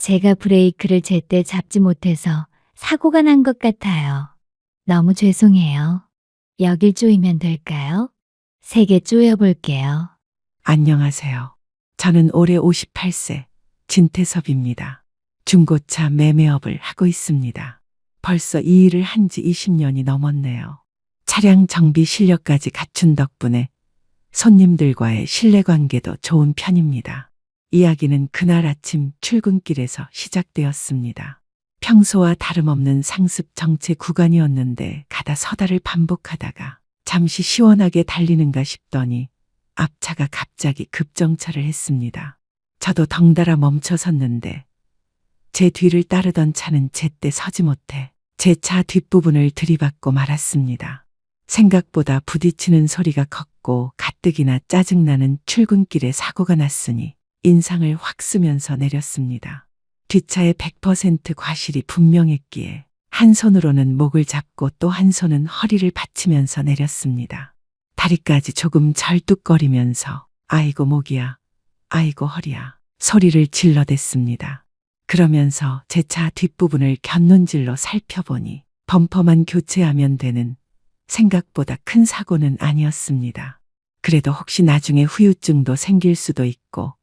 제가 브레이크를 제때 잡지 못해서 사고가 난 것 같아요. 너무 죄송해요. 여길 조이면 될까요? 3개 조여볼게요. 안녕하세요. 저는 올해 58세 진태섭입니다. 중고차 매매업을 하고 있습니다. 벌써 이 일을 한 지 20년이 넘었네요. 차량 정비 실력까지 갖춘 덕분에 손님들과의 신뢰관계도 좋은 편입니다. 이야기는 그날 아침 출근길에서 시작되었습니다. 평소와 다름없는 상습 정체 구간이었는데 가다 서다를 반복하다가 잠시 시원하게 달리는가 싶더니 앞차가 갑자기 급정차를 했습니다. 저도 덩달아 멈춰 섰는데 제 뒤를 따르던 차는 제때 서지 못해 제 차 뒷부분을 들이받고 말았습니다. 생각보다 부딪히는 소리가 컸고 가뜩이나 짜증나는 출근길에 사고가 났으니 인상을 확 쓰면서 내렸습니다. 뒷차에 100% 과실이 분명했기에 한 손으로는 목을 잡고 또 한 손은 허리를 받치면서 내렸습니다. 다리까지 조금 절뚝거리면서 아이고 목이야, 아이고 허리야 소리를 질러댔습니다. 그러면서 제 차 뒷부분을 곁눈질로 살펴보니 범퍼만 교체하면 되는 생각보다 큰 사고는 아니었습니다. 그래도 혹시 나중에 후유증도 생길 수도 있고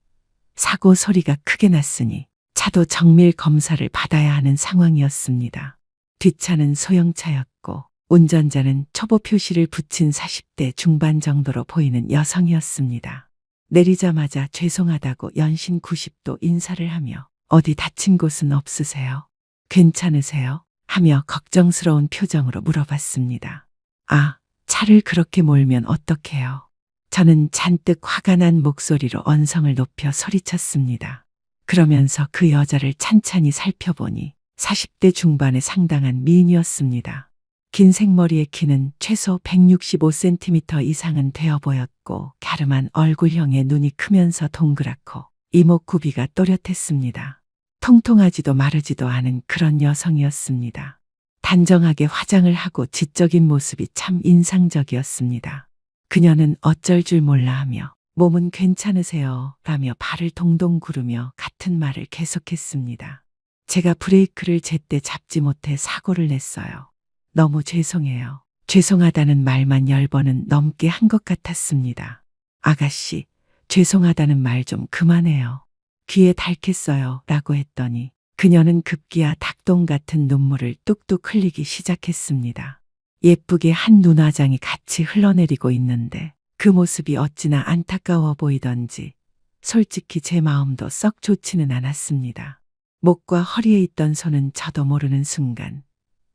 사고 소리가 크게 났으니 차도 정밀 검사를 받아야 하는 상황이었습니다. 뒷차는 소형차였고 운전자는 초보 표시를 붙인 40대 중반 정도로 보이는 여성이었습니다. 내리자마자 죄송하다고 연신 90도 인사를 하며 어디 다친 곳은 없으세요? 괜찮으세요? 하며 걱정스러운 표정으로 물어봤습니다. 아, 차를 그렇게 몰면 어떡해요? 저는 잔뜩 화가 난 목소리로 언성을 높여 소리쳤습니다. 그러면서 그 여자를 찬찬히 살펴보니 40대 중반의 상당한 미인이었습니다. 긴 생머리의 키는 최소 165cm 이상은 되어 보였고 갸름한 얼굴형의 눈이 크면서 동그랗고 이목구비가 또렷했습니다. 통통하지도 마르지도 않은 그런 여성이었습니다. 단정하게 화장을 하고 지적인 모습이 참 인상적이었습니다. 그녀는 어쩔 줄 몰라 하며 몸은 괜찮으세요? 라며 발을 동동 구르며 같은 말을 계속했습니다. 제가 브레이크를 제때 잡지 못해 사고를 냈어요. 너무 죄송해요. 죄송하다는 말만 10번은 넘게 한 것 같았습니다. 아가씨, 죄송하다는 말 좀 그만해요. 귀에 닳겠어요. 라고 했더니 그녀는 급기야 닭똥 같은 눈물을 뚝뚝 흘리기 시작했습니다. 예쁘게 한 눈화장이 같이 흘러내리고 있는데 그 모습이 어찌나 안타까워 보이던지 솔직히 제 마음도 썩 좋지는 않았습니다. 목과 허리에 있던 손은 저도 모르는 순간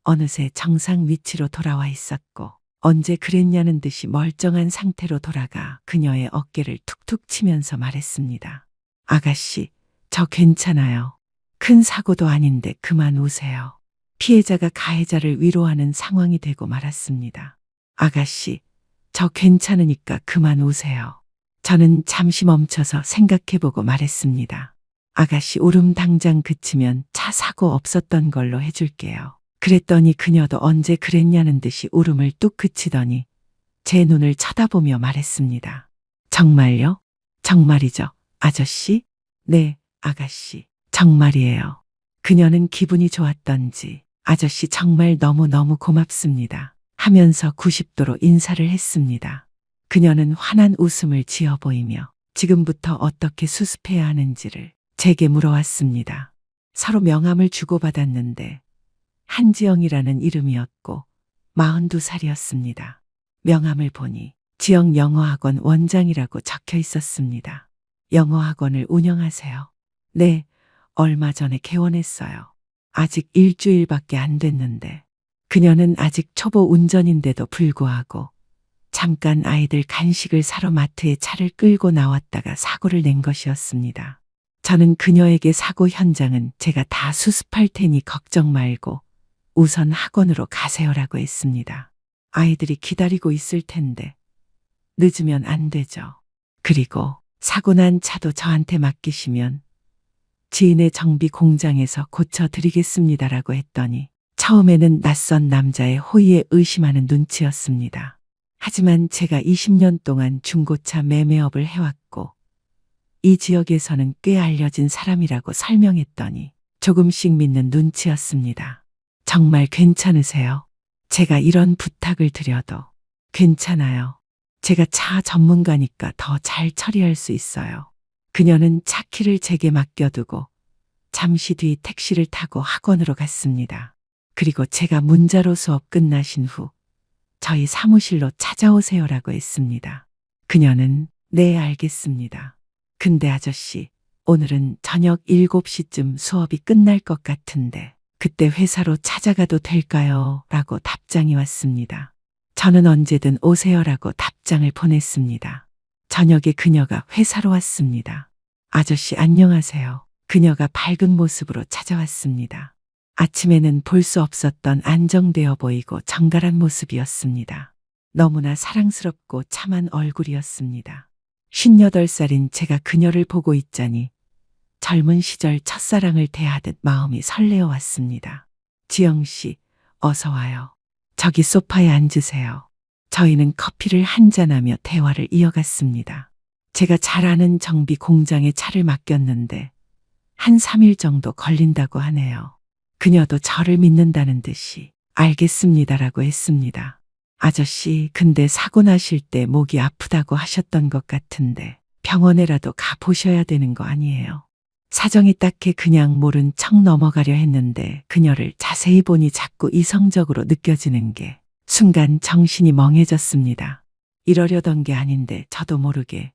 어느새 정상 위치로 돌아와 있었고 언제 그랬냐는 듯이 멀쩡한 상태로 돌아가 그녀의 어깨를 툭툭 치면서 말했습니다. 아가씨, 저 괜찮아요. 큰 사고도 아닌데 그만 우세요. 피해자가 가해자를 위로하는 상황이 되고 말았습니다. 아가씨, 저 괜찮으니까 그만 우세요. 저는 잠시 멈춰서 생각해보고 말했습니다. 아가씨 울음 당장 그치면 차 사고 없었던 걸로 해줄게요. 그랬더니 그녀도 언제 그랬냐는 듯이 울음을 뚝 그치더니 제 눈을 쳐다보며 말했습니다. 정말요? 정말이죠, 아저씨? 네, 아가씨, 정말이에요. 그녀는 기분이 좋았던지 아저씨 정말 너무너무 고맙습니다 하면서 90도로 인사를 했습니다. 그녀는 환한 웃음을 지어 보이며 지금부터 어떻게 수습해야 하는지를 제게 물어왔습니다. 서로 명함을 주고받았는데 한지영이라는 이름이었고 42살이었습니다. 명함을 보니 지역 영어학원 원장이라고 적혀 있었습니다. 영어학원을 운영하세요? 네, 얼마 전에 개원했어요. 아직 일주일밖에 안 됐는데 그녀는 아직 초보 운전인데도 불구하고 잠깐 아이들 간식을 사러 마트에 차를 끌고 나왔다가 사고를 낸 것이었습니다. 저는 그녀에게 사고 현장은 제가 다 수습할 테니 걱정 말고 우선 학원으로 가세요라고 했습니다. 아이들이 기다리고 있을 텐데 늦으면 안 되죠. 그리고 사고 난 차도 저한테 맡기시면 지인의 정비 공장에서 고쳐드리겠습니다라고 했더니 처음에는 낯선 남자의 호의에 의심하는 눈치였습니다. 하지만 제가 20년 동안 중고차 매매업을 해왔고 이 지역에서는 꽤 알려진 사람이라고 설명했더니 조금씩 믿는 눈치였습니다. 정말 괜찮으세요? 제가 이런 부탁을 드려도. 괜찮아요. 제가 차 전문가니까 더 잘 처리할 수 있어요. 그녀는 차 키를 제게 맡겨두고 잠시 뒤 택시를 타고 학원으로 갔습니다. 그리고 제가 문자로 수업 끝나신 후 저희 사무실로 찾아오세요라고 했습니다. 그녀는 네, 알겠습니다. 근데 아저씨, 오늘은 저녁 7시쯤 수업이 끝날 것 같은데 그때 회사로 찾아가도 될까요? 라고 답장이 왔습니다. 저는 언제든 오세요라고 답장을 보냈습니다. 저녁에 그녀가 회사로 왔습니다. 아저씨 안녕하세요. 그녀가 밝은 모습으로 찾아왔습니다. 아침에는 볼 수 없었던 안정되어 보이고 정갈한 모습이었습니다. 너무나 사랑스럽고 참한 얼굴이었습니다. 58살인 제가 그녀를 보고 있자니 젊은 시절 첫사랑을 대하듯 마음이 설레어 왔습니다. 지영 씨, 어서 와요. 저기 소파에 앉으세요. 저희는 커피를 한잔하며 대화를 이어갔습니다. 제가 잘 아는 정비 공장에 차를 맡겼는데 한 3일 정도 걸린다고 하네요. 그녀도 저를 믿는다는 듯이 알겠습니다라고 했습니다. 아저씨, 근데 사고 나실 때 목이 아프다고 하셨던 것 같은데 병원에라도 가보셔야 되는 거 아니에요? 사정이 딱히 그냥 모른 척 넘어가려 했는데 그녀를 자세히 보니 자꾸 이성적으로 느껴지는 게 순간 정신이 멍해졌습니다. 이러려던 게 아닌데 저도 모르게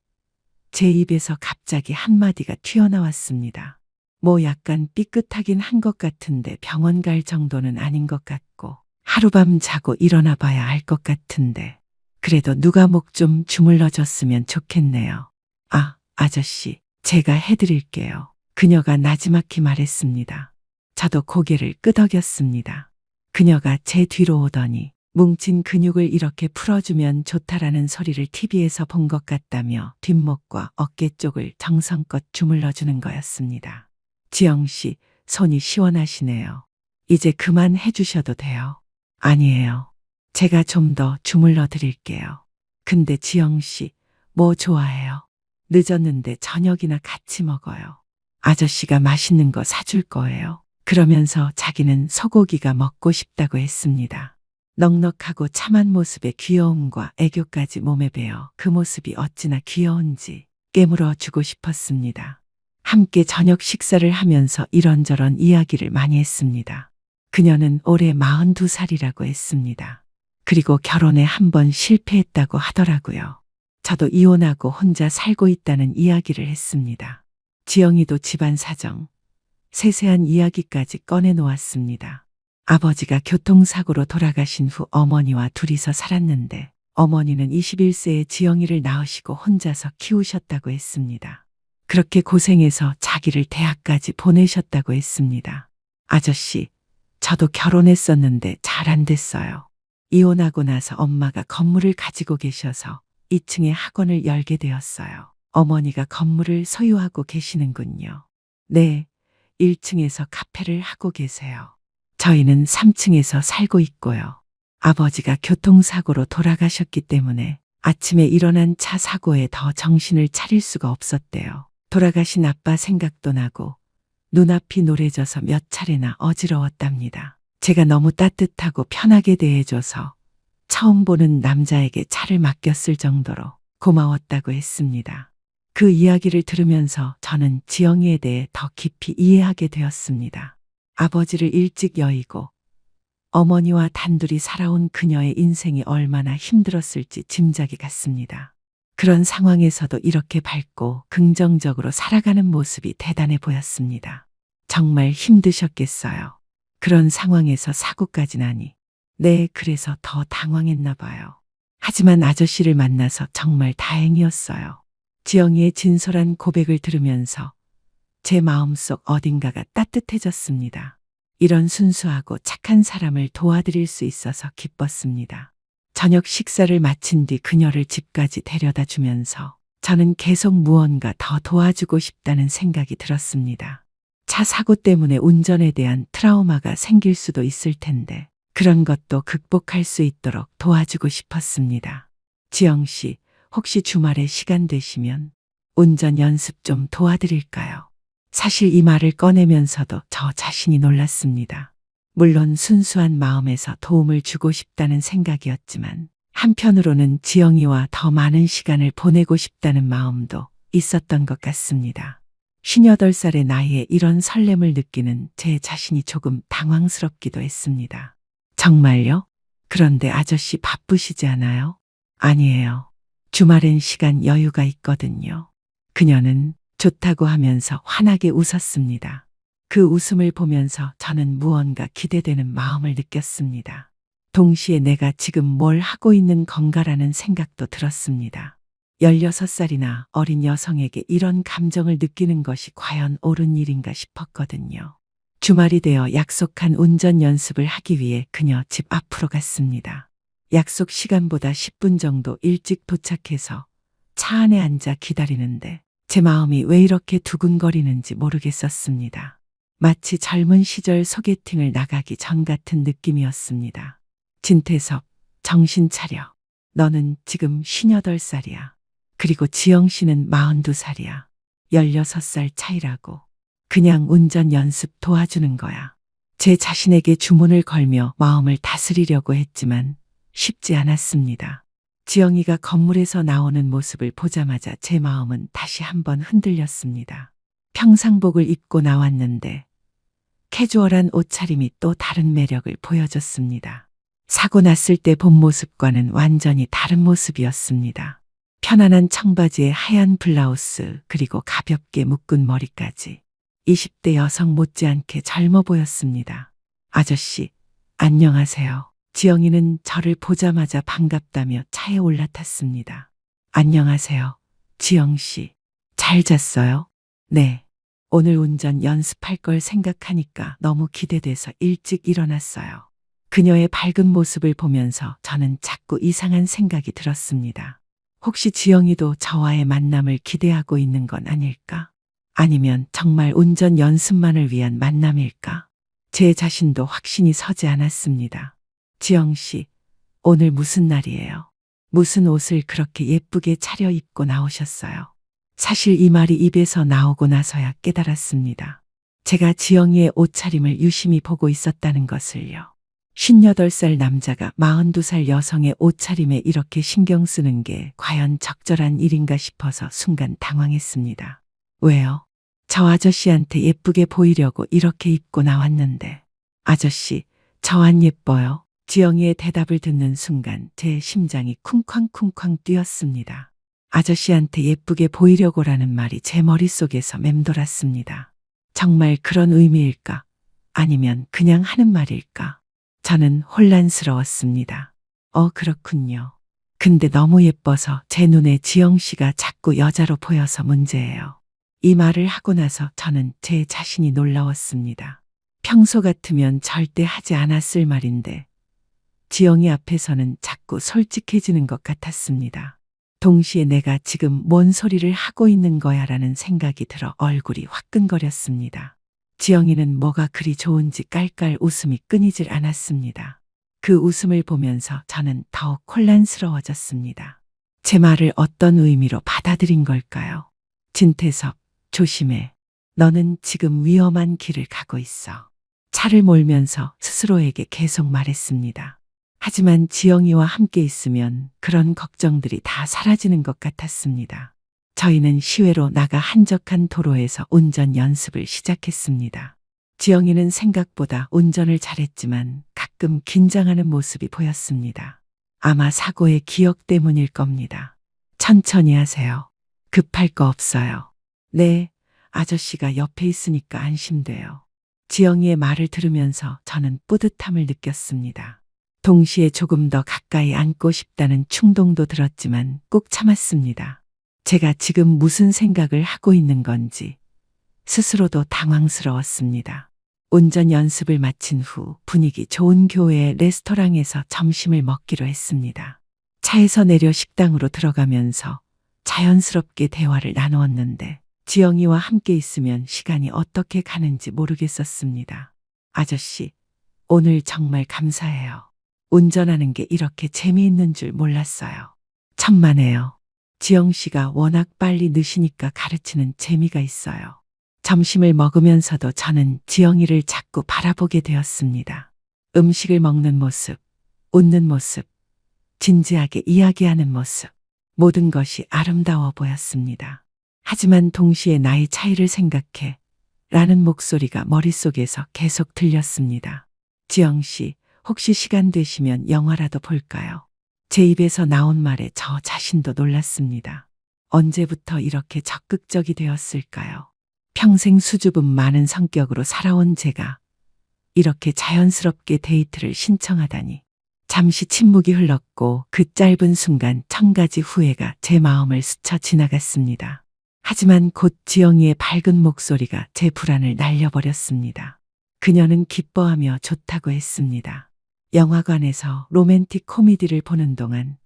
제 입에서 갑자기 한마디가 튀어나왔습니다. 뭐 약간 삐끗하긴 한 것 같은데 병원 갈 정도는 아닌 것 같고 하룻밤 자고 일어나 봐야 알 것 같은데 그래도 누가 목 좀 주물러줬으면 좋겠네요. 아, 아저씨, 제가 해드릴게요. 그녀가 나지막히 말했습니다. 저도 고개를 끄덕였습니다. 그녀가 제 뒤로 오더니 뭉친 근육을 이렇게 풀어주면 좋다라는 소리를 TV에서 본 것 같다며 뒷목과 어깨 쪽을 정성껏 주물러주는 거였습니다. 지영 씨, 손이 시원하시네요. 이제 그만 해주셔도 돼요. 아니에요. 제가 좀 더 주물러 드릴게요. 근데 지영 씨, 뭐 좋아해요? 늦었는데 저녁이나 같이 먹어요. 아저씨가 맛있는 거 사줄 거예요. 그러면서 자기는 소고기가 먹고 싶다고 했습니다. 넉넉하고 참한 모습의 귀여움과 애교까지 몸에 배어 그 모습이 어찌나 귀여운지 깨물어 주고 싶었습니다. 함께 저녁 식사를 하면서 이런저런 이야기를 많이 했습니다. 그녀는 올해 42살이라고 했습니다. 그리고 결혼에 한 번 실패했다고 하더라고요. 저도 이혼하고 혼자 살고 있다는 이야기를 했습니다. 지영이도 집안 사정, 세세한 이야기까지 꺼내놓았습니다. 아버지가 교통사고로 돌아가신 후 어머니와 둘이서 살았는데 어머니는 21세에 지영이를 낳으시고 혼자서 키우셨다고 했습니다. 그렇게 고생해서 자기를 대학까지 보내셨다고 했습니다. 아저씨, 저도 결혼했었는데 잘 안 됐어요. 이혼하고 나서 엄마가 건물을 가지고 계셔서 2층에 학원을 열게 되었어요. 어머니가 건물을 소유하고 계시는군요. 네, 1층에서 카페를 하고 계세요. 저희는 3층에서 살고 있고요. 아버지가 교통사고로 돌아가셨기 때문에 아침에 일어난 차 사고에 더 정신을 차릴 수가 없었대요. 돌아가신 아빠 생각도 나고 눈앞이 노래져서 몇 차례나 어지러웠답니다. 제가 너무 따뜻하고 편하게 대해줘서 처음 보는 남자에게 차를 맡겼을 정도로 고마웠다고 했습니다. 그 이야기를 들으면서 저는 지영이에 대해 더 깊이 이해하게 되었습니다. 아버지를 일찍 여의고 어머니와 단둘이 살아온 그녀의 인생이 얼마나 힘들었을지 짐작이 갔습니다. 그런 상황에서도 이렇게 밝고 긍정적으로 살아가는 모습이 대단해 보였습니다. 정말 힘드셨겠어요. 그런 상황에서 사고까지 나니. 네, 그래서 더 당황했나 봐요. 하지만 아저씨를 만나서 정말 다행이었어요. 지영이의 진솔한 고백을 들으면서 제 마음속 어딘가가 따뜻해졌습니다. 이런 순수하고 착한 사람을 도와드릴 수 있어서 기뻤습니다. 저녁 식사를 마친 뒤 그녀를 집까지 데려다 주면서 저는 계속 무언가 더 도와주고 싶다는 생각이 들었습니다. 차 사고 때문에 운전에 대한 트라우마가 생길 수도 있을 텐데 그런 것도 극복할 수 있도록 도와주고 싶었습니다. 지영 씨, 혹시 주말에 시간 되시면 운전 연습 좀 도와드릴까요? 사실 이 말을 꺼내면서도 저 자신이 놀랐습니다. 물론 순수한 마음에서 도움을 주고 싶다는 생각이었지만 한편으로는 지영이와 더 많은 시간을 보내고 싶다는 마음도 있었던 것 같습니다. 58살의 나이에 이런 설렘을 느끼는 제 자신이 조금 당황스럽기도 했습니다. 정말요? 그런데 아저씨 바쁘시지 않아요? 아니에요. 주말엔 시간 여유가 있거든요. 그녀는 좋다고 하면서 환하게 웃었습니다. 그 웃음을 보면서 저는 무언가 기대되는 마음을 느꼈습니다. 동시에 내가 지금 뭘 하고 있는 건가라는 생각도 들었습니다. 16살이나 어린 여성에게 이런 감정을 느끼는 것이 과연 옳은 일인가 싶었거든요. 주말이 되어 약속한 운전 연습을 하기 위해 그녀 집 앞으로 갔습니다. 약속 시간보다 10분 정도 일찍 도착해서 차 안에 앉아 기다리는데 제 마음이 왜 이렇게 두근거리는지 모르겠었습니다. 마치 젊은 시절 소개팅을 나가기 전 같은 느낌이었습니다. 진태섭, 정신 차려. 너는 지금 58살이야. 그리고 지영 씨는 42살이야. 16살 차이라고. 그냥 운전 연습 도와주는 거야. 제 자신에게 주문을 걸며 마음을 다스리려고 했지만 쉽지 않았습니다. 지영이가 건물에서 나오는 모습을 보자마자 제 마음은 다시 한번 흔들렸습니다. 평상복을 입고 나왔는데 캐주얼한 옷차림이 또 다른 매력을 보여줬습니다. 사고 났을 때 본 모습과는 완전히 다른 모습이었습니다. 편안한 청바지에 하얀 블라우스 그리고 가볍게 묶은 머리까지 20대 여성 못지않게 젊어 보였습니다. 아저씨, 안녕하세요. 지영이는 저를 보자마자 반갑다며 차에 올라탔습니다. 안녕하세요. 지영 씨. 잘 잤어요? 네. 오늘 운전 연습할 걸 생각하니까 너무 기대돼서 일찍 일어났어요. 그녀의 밝은 모습을 보면서 저는 자꾸 이상한 생각이 들었습니다. 혹시 지영이도 저와의 만남을 기대하고 있는 건 아닐까? 아니면 정말 운전 연습만을 위한 만남일까? 제 자신도 확신이 서지 않았습니다. 지영 씨, 오늘 무슨 날이에요? 무슨 옷을 그렇게 예쁘게 차려입고 나오셨어요? 사실 이 말이 입에서 나오고 나서야 깨달았습니다. 제가 지영이의 옷차림을 유심히 보고 있었다는 것을요. 58살 남자가 42살 여성의 옷차림에 이렇게 신경 쓰는 게 과연 적절한 일인가 싶어서 순간 당황했습니다. 왜요? 저 아저씨한테 예쁘게 보이려고 이렇게 입고 나왔는데. 아저씨, 저 안 예뻐요? 지영이의 대답을 듣는 순간 제 심장이 쿵쾅쿵쾅 뛰었습니다. 아저씨한테 예쁘게 보이려고라는 말이 제 머릿속에서 맴돌았습니다. 정말 그런 의미일까? 아니면 그냥 하는 말일까? 저는 혼란스러웠습니다. 그렇군요. 근데 너무 예뻐서 제 눈에 지영 씨가 자꾸 여자로 보여서 문제예요. 이 말을 하고 나서 저는 제 자신이 놀라웠습니다. 평소 같으면 절대 하지 않았을 말인데 지영이 앞에서는 자꾸 솔직해지는 것 같았습니다. 동시에 내가 지금 뭔 소리를 하고 있는 거야 라는 생각이 들어 얼굴이 화끈거렸습니다. 지영이는 뭐가 그리 좋은지 깔깔 웃음이 끊이질 않았습니다. 그 웃음을 보면서 저는 더욱 혼란스러워졌습니다. 제 말을 어떤 의미로 받아들인 걸까요? 진태섭, 조심해. 너는 지금 위험한 길을 가고 있어. 차를 몰면서 스스로에게 계속 말했습니다. 하지만 지영이와 함께 있으면 그런 걱정들이 다 사라지는 것 같았습니다. 저희는 시외로 나가 한적한 도로에서 운전 연습을 시작했습니다. 지영이는 생각보다 운전을 잘했지만 가끔 긴장하는 모습이 보였습니다. 아마 사고의 기억 때문일 겁니다. 천천히 하세요. 급할 거 없어요. 네, 아저씨가 옆에 있으니까 안심돼요. 지영이의 말을 들으면서 저는 뿌듯함을 느꼈습니다. 동시에 조금 더 가까이 앉고 싶다는 충동도 들었지만 꾹 참았습니다. 제가 지금 무슨 생각을 하고 있는 건지 스스로도 당황스러웠습니다. 운전 연습을 마친 후 분위기 좋은 교외의 레스토랑에서 점심을 먹기로 했습니다. 차에서 내려 식당으로 들어가면서 자연스럽게 대화를 나누었는데 지영이와 함께 있으면 시간이 어떻게 가는지 모르겠었습니다. 아저씨, 오늘 정말 감사해요. 운전하는 게 이렇게 재미있는 줄 몰랐어요. 천만에요. 지영 씨가 워낙 빨리 느시니까 가르치는 재미가 있어요. 점심을 먹으면서도 저는 지영이를 자꾸 바라보게 되었습니다. 음식을 먹는 모습, 웃는 모습, 진지하게 이야기하는 모습, 모든 것이 아름다워 보였습니다. 하지만 동시에 나이 차이를 생각해 라는 목소리가 머릿속에서 계속 들렸습니다. 지영 씨, 혹시 시간 되시면 영화라도 볼까요? 제 입에서 나온 말에 저 자신도 놀랐습니다. 언제부터 이렇게 적극적이 되었을까요? 평생 수줍음 많은 성격으로 살아온 제가 이렇게 자연스럽게 데이트를 신청하다니. 잠시 침묵이 흘렀고 그 짧은 순간 1000가지 후회가 제 마음을 스쳐 지나갔습니다. 하지만 곧 지영이의 밝은 목소리가 제 불안을 날려버렸습니다. 그녀는 기뻐하며 좋다고 했습니다. 영화관에서 로맨틱 코미디를 보는 동안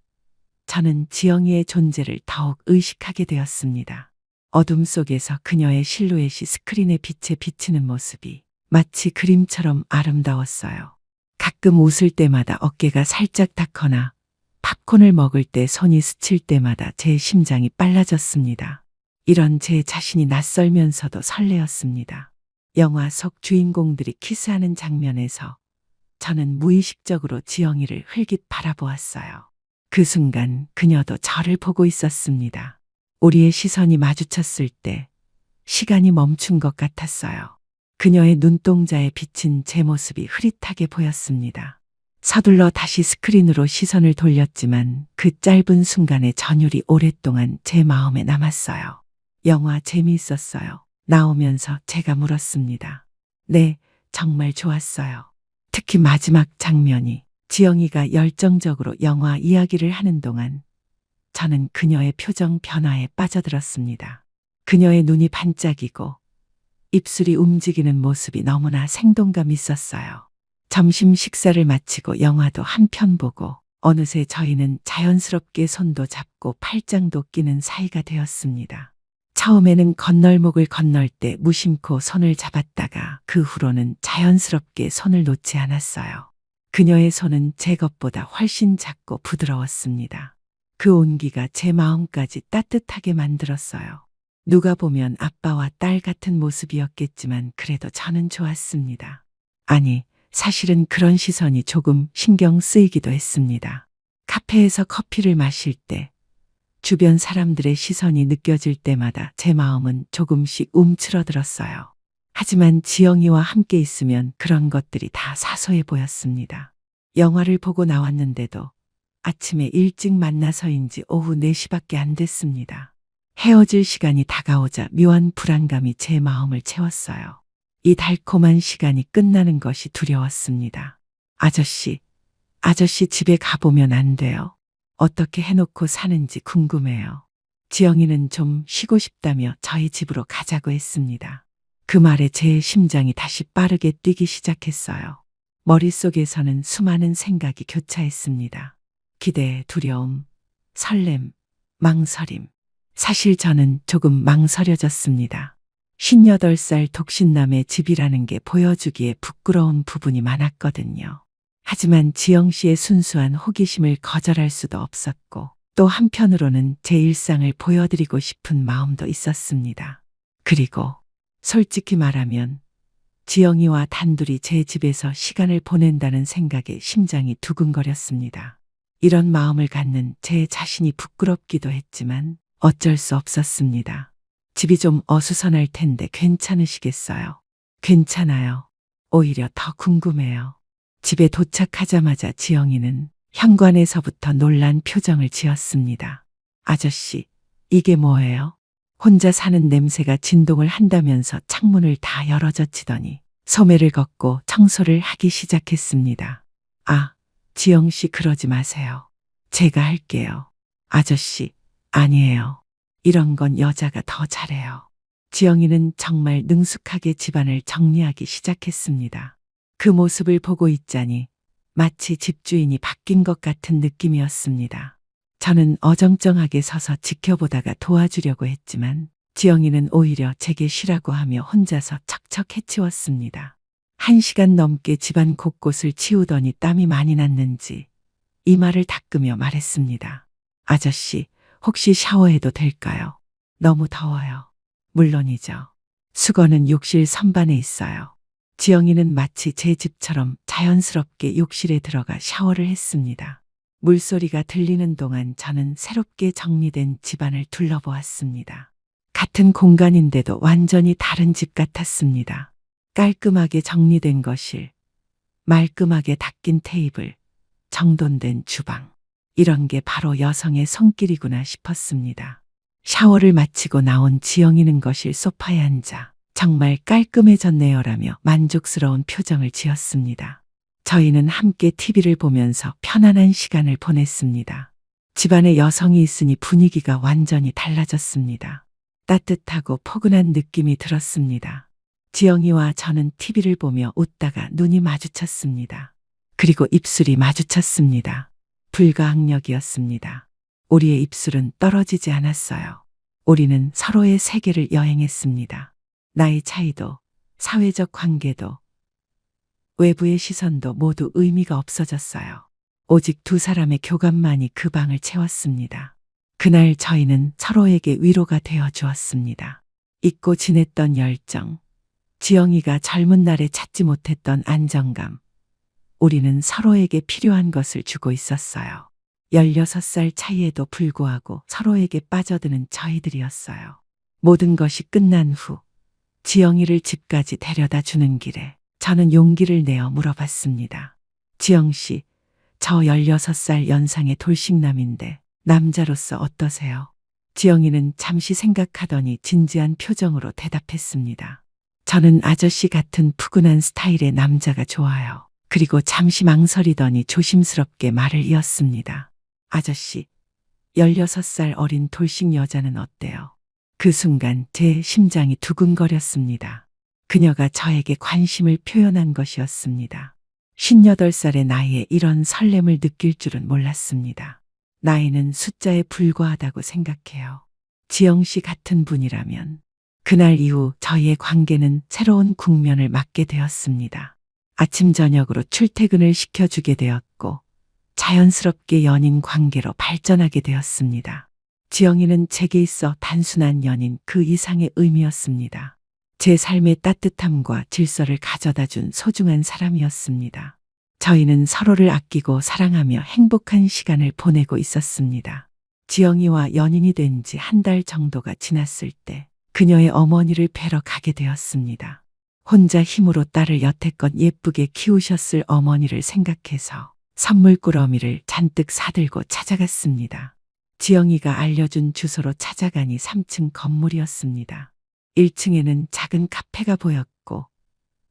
저는 지영이의 존재를 더욱 의식하게 되었습니다. 어둠 속에서 그녀의 실루엣이 스크린의 빛에 비치는 모습이 마치 그림처럼 아름다웠어요. 가끔 웃을 때마다 어깨가 살짝 닿거나 팝콘을 먹을 때 손이 스칠 때마다 제 심장이 빨라졌습니다. 이런 제 자신이 낯설면서도 설레었습니다. 영화 속 주인공들이 키스하는 장면에서 저는 무의식적으로 지영이를 흘깃 바라보았어요. 그 순간 그녀도 저를 보고 있었습니다. 우리의 시선이 마주쳤을 때 시간이 멈춘 것 같았어요. 그녀의 눈동자에 비친 제 모습이 흐릿하게 보였습니다. 서둘러 다시 스크린으로 시선을 돌렸지만 그 짧은 순간의 전율이 오랫동안 제 마음에 남았어요. 영화 재미있었어요. 나오면서 제가 물었습니다. 네, 정말 좋았어요. 특히 마지막 장면이. 지영이가 열정적으로 영화 이야기를 하는 동안 저는 그녀의 표정 변화에 빠져들었습니다. 그녀의 눈이 반짝이고 입술이 움직이는 모습이 너무나 생동감 있었어요. 점심 식사를 마치고 영화도 한 편 보고 어느새 저희는 자연스럽게 손도 잡고 팔짱도 끼는 사이가 되었습니다. 처음에는 건널목을 건널 때 무심코 손을 잡았다가 그 후로는 자연스럽게 손을 놓지 않았어요. 그녀의 손은 제 것보다 훨씬 작고 부드러웠습니다. 그 온기가 제 마음까지 따뜻하게 만들었어요. 누가 보면 아빠와 딸 같은 모습이었겠지만 그래도 저는 좋았습니다. 아니, 사실은 그런 시선이 조금 신경 쓰이기도 했습니다. 카페에서 커피를 마실 때 주변 사람들의 시선이 느껴질 때마다 제 마음은 조금씩 움츠러들었어요. 하지만 지영이와 함께 있으면 그런 것들이 다 사소해 보였습니다. 영화를 보고 나왔는데도 아침에 일찍 만나서인지 오후 4시밖에 안 됐습니다. 헤어질 시간이 다가오자 묘한 불안감이 제 마음을 채웠어요. 이 달콤한 시간이 끝나는 것이 두려웠습니다. 아저씨 집에 가보면 안 돼요? 어떻게 해놓고 사는지 궁금해요. 지영이는 좀 쉬고 싶다며 저희 집으로 가자고 했습니다. 그 말에 제 심장이 다시 빠르게 뛰기 시작했어요. 머릿속에서는 수많은 생각이 교차했습니다. 기대, 두려움, 설렘, 망설임. 사실 저는 조금 망설여졌습니다. 58살 독신남의 집이라는 게 보여주기에 부끄러운 부분이 많았거든요. 하지만 지영 씨의 순수한 호기심을 거절할 수도 없었고 또 한편으로는 제 일상을 보여드리고 싶은 마음도 있었습니다. 그리고 솔직히 말하면 지영이와 단둘이 제 집에서 시간을 보낸다는 생각에 심장이 두근거렸습니다. 이런 마음을 갖는 제 자신이 부끄럽기도 했지만 어쩔 수 없었습니다. 집이 좀 어수선할 텐데 괜찮으시겠어요? 괜찮아요. 오히려 더 궁금해요. 집에 도착하자마자 지영이는 현관에서부터 놀란 표정을 지었습니다. 아저씨, 이게 뭐예요? 혼자 사는 냄새가 진동을 한다면서 창문을 다 열어젖히더니 소매를 걷고 청소를 하기 시작했습니다. 아, 지영 씨 그러지 마세요. 제가 할게요. 아저씨, 아니에요. 이런 건 여자가 더 잘해요. 지영이는 정말 능숙하게 집안을 정리하기 시작했습니다. 그 모습을 보고 있자니 마치 집주인이 바뀐 것 같은 느낌이었습니다. 저는 어정쩡하게 서서 지켜보다가 도와주려고 했지만 지영이는 오히려 제게 쉬라고 하며 혼자서 척척 해치웠습니다. 1시간 넘게 집안 곳곳을 치우더니 땀이 많이 났는지 이마를 닦으며 말했습니다. 아저씨, 혹시 샤워해도 될까요? 너무 더워요. 물론이죠. 수건은 욕실 선반에 있어요. 지영이는 마치 제 집처럼 자연스럽게 욕실에 들어가 샤워를 했습니다. 물소리가 들리는 동안 저는 새롭게 정리된 집안을 둘러보았습니다. 같은 공간인데도 완전히 다른 집 같았습니다. 깔끔하게 정리된 거실, 말끔하게 닦인 테이블, 정돈된 주방. 이런 게 바로 여성의 손길이구나 싶었습니다. 샤워를 마치고 나온 지영이는 거실 소파에 앉아 정말 깔끔해졌네요라며 만족스러운 표정을 지었습니다. 저희는 함께 TV를 보면서 편안한 시간을 보냈습니다. 집안에 여성이 있으니 분위기가 완전히 달라졌습니다. 따뜻하고 포근한 느낌이 들었습니다. 지영이와 저는 TV를 보며 웃다가 눈이 마주쳤습니다. 그리고 입술이 마주쳤습니다. 불가항력이었습니다. 우리의 입술은 떨어지지 않았어요. 우리는 서로의 세계를 여행했습니다. 나이 차이도, 사회적 관계도, 외부의 시선도 모두 의미가 없어졌어요. 오직 두 사람의 교감만이 그 방을 채웠습니다. 그날 저희는 서로에게 위로가 되어 주었습니다. 잊고 지냈던 열정, 지영이가 젊은 날에 찾지 못했던 안정감, 우리는 서로에게 필요한 것을 주고 있었어요. 16살 차이에도 불구하고 서로에게 빠져드는 저희들이었어요. 모든 것이 끝난 후 지영이를 집까지 데려다 주는 길에 저는 용기를 내어 물어봤습니다. 지영 씨, 저 16살 연상의 돌싱남인데 남자로서 어떠세요? 지영이는 잠시 생각하더니 진지한 표정으로 대답했습니다. 저는 아저씨 같은 푸근한 스타일의 남자가 좋아요. 그리고 잠시 망설이더니 조심스럽게 말을 이었습니다. 아저씨, 16살 어린 돌싱 여자는 어때요? 그 순간 제 심장이 두근거렸습니다. 그녀가 저에게 관심을 표현한 것이었습니다. 58살의 나이에 이런 설렘을 느낄 줄은 몰랐습니다. 나이는 숫자에 불과하다고 생각해요. 지영 씨 같은 분이라면 그날 이후 저희의 관계는 새로운 국면을 맞게 되었습니다. 아침 저녁으로 출퇴근을 시켜주게 되었고 자연스럽게 연인 관계로 발전하게 되었습니다. 지영이는 제게 있어 단순한 연인 그 이상의 의미였습니다. 제 삶의 따뜻함과 질서를 가져다 준 소중한 사람이었습니다. 저희는 서로를 아끼고 사랑하며 행복한 시간을 보내고 있었습니다. 지영이와 연인이 된 지 한 달 정도가 지났을 때 그녀의 어머니를 뵈러 가게 되었습니다. 혼자 힘으로 딸을 여태껏 예쁘게 키우셨을 어머니를 생각해서 선물 꾸러미를 잔뜩 사들고 찾아갔습니다. 지영이가 알려준 주소로 찾아가니 3층 건물이었습니다. 1층에는 작은 카페가 보였고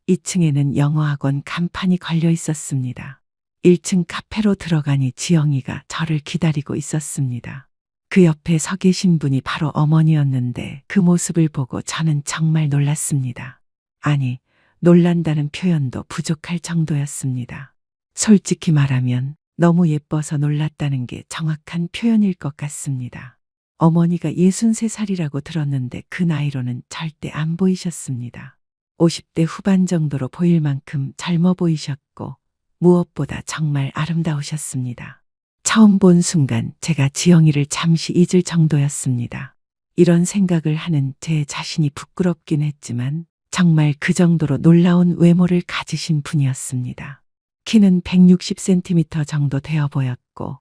2층에는 영어학원 간판이 걸려 있었습니다. 1층 카페로 들어가니 지영이가 저를 기다리고 있었습니다. 그 옆에 서 계신 분이 바로 어머니였는데 그 모습을 보고 저는 정말 놀랐습니다. 아니, 놀란다는 표현도 부족할 정도였습니다. 솔직히 말하면 너무 예뻐서 놀랐다는 게 정확한 표현일 것 같습니다. 어머니가 63살이라고 들었는데 그 나이로는 절대 안 보이셨습니다. 50대 후반 정도로 보일 만큼 젊어 보이셨고 무엇보다 정말 아름다우셨습니다. 처음 본 순간 제가 지영이를 잠시 잊을 정도였습니다. 이런 생각을 하는 제 자신이 부끄럽긴 했지만 정말 그 정도로 놀라운 외모를 가지신 분이었습니다. 키는 160cm 정도 되어 보였고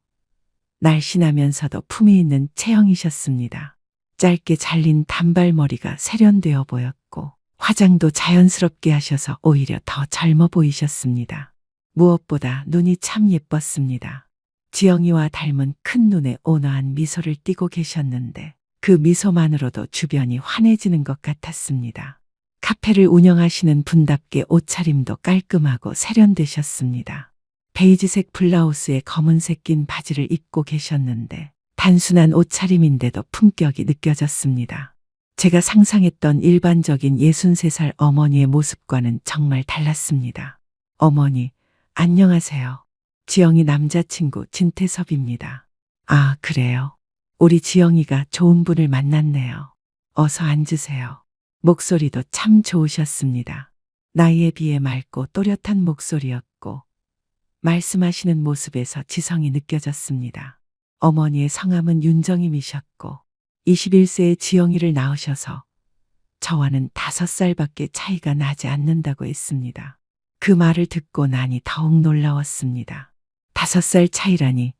날씬하면서도 품위 있는 체형이셨습니다. 짧게 잘린 단발머리가 세련되어 보였고 화장도 자연스럽게 하셔서 오히려 더 젊어 보이셨습니다. 무엇보다 눈이 참 예뻤습니다. 지영이와 닮은 큰 눈에 온화한 미소를 띠고 계셨는데 그 미소만으로도 주변이 환해지는 것 같았습니다. 카페를 운영하시는 분답게 옷차림도 깔끔하고 세련되셨습니다. 베이지색 블라우스에 검은색 긴 바지를 입고 계셨는데 단순한 옷차림인데도 품격이 느껴졌습니다. 제가 상상했던 일반적인 63살 어머니의 모습과는 정말 달랐습니다. 어머니, 안녕하세요. 지영이 남자친구 진태섭입니다. 아, 그래요? 우리 지영이가 좋은 분을 만났네요. 어서 앉으세요. 목소리도 참 좋으셨습니다. 나이에 비해 맑고 또렷한 목소리였고 말씀하시는 모습에서 지성이 느껴졌습니다. 어머니의 성함은 윤정임이셨고 21세에 지영이를 낳으셔서 저와는 5살밖에 차이가 나지 않는다고 했습니다. 그 말을 듣고 나니 더욱 놀라웠습니다. 5살 차이라니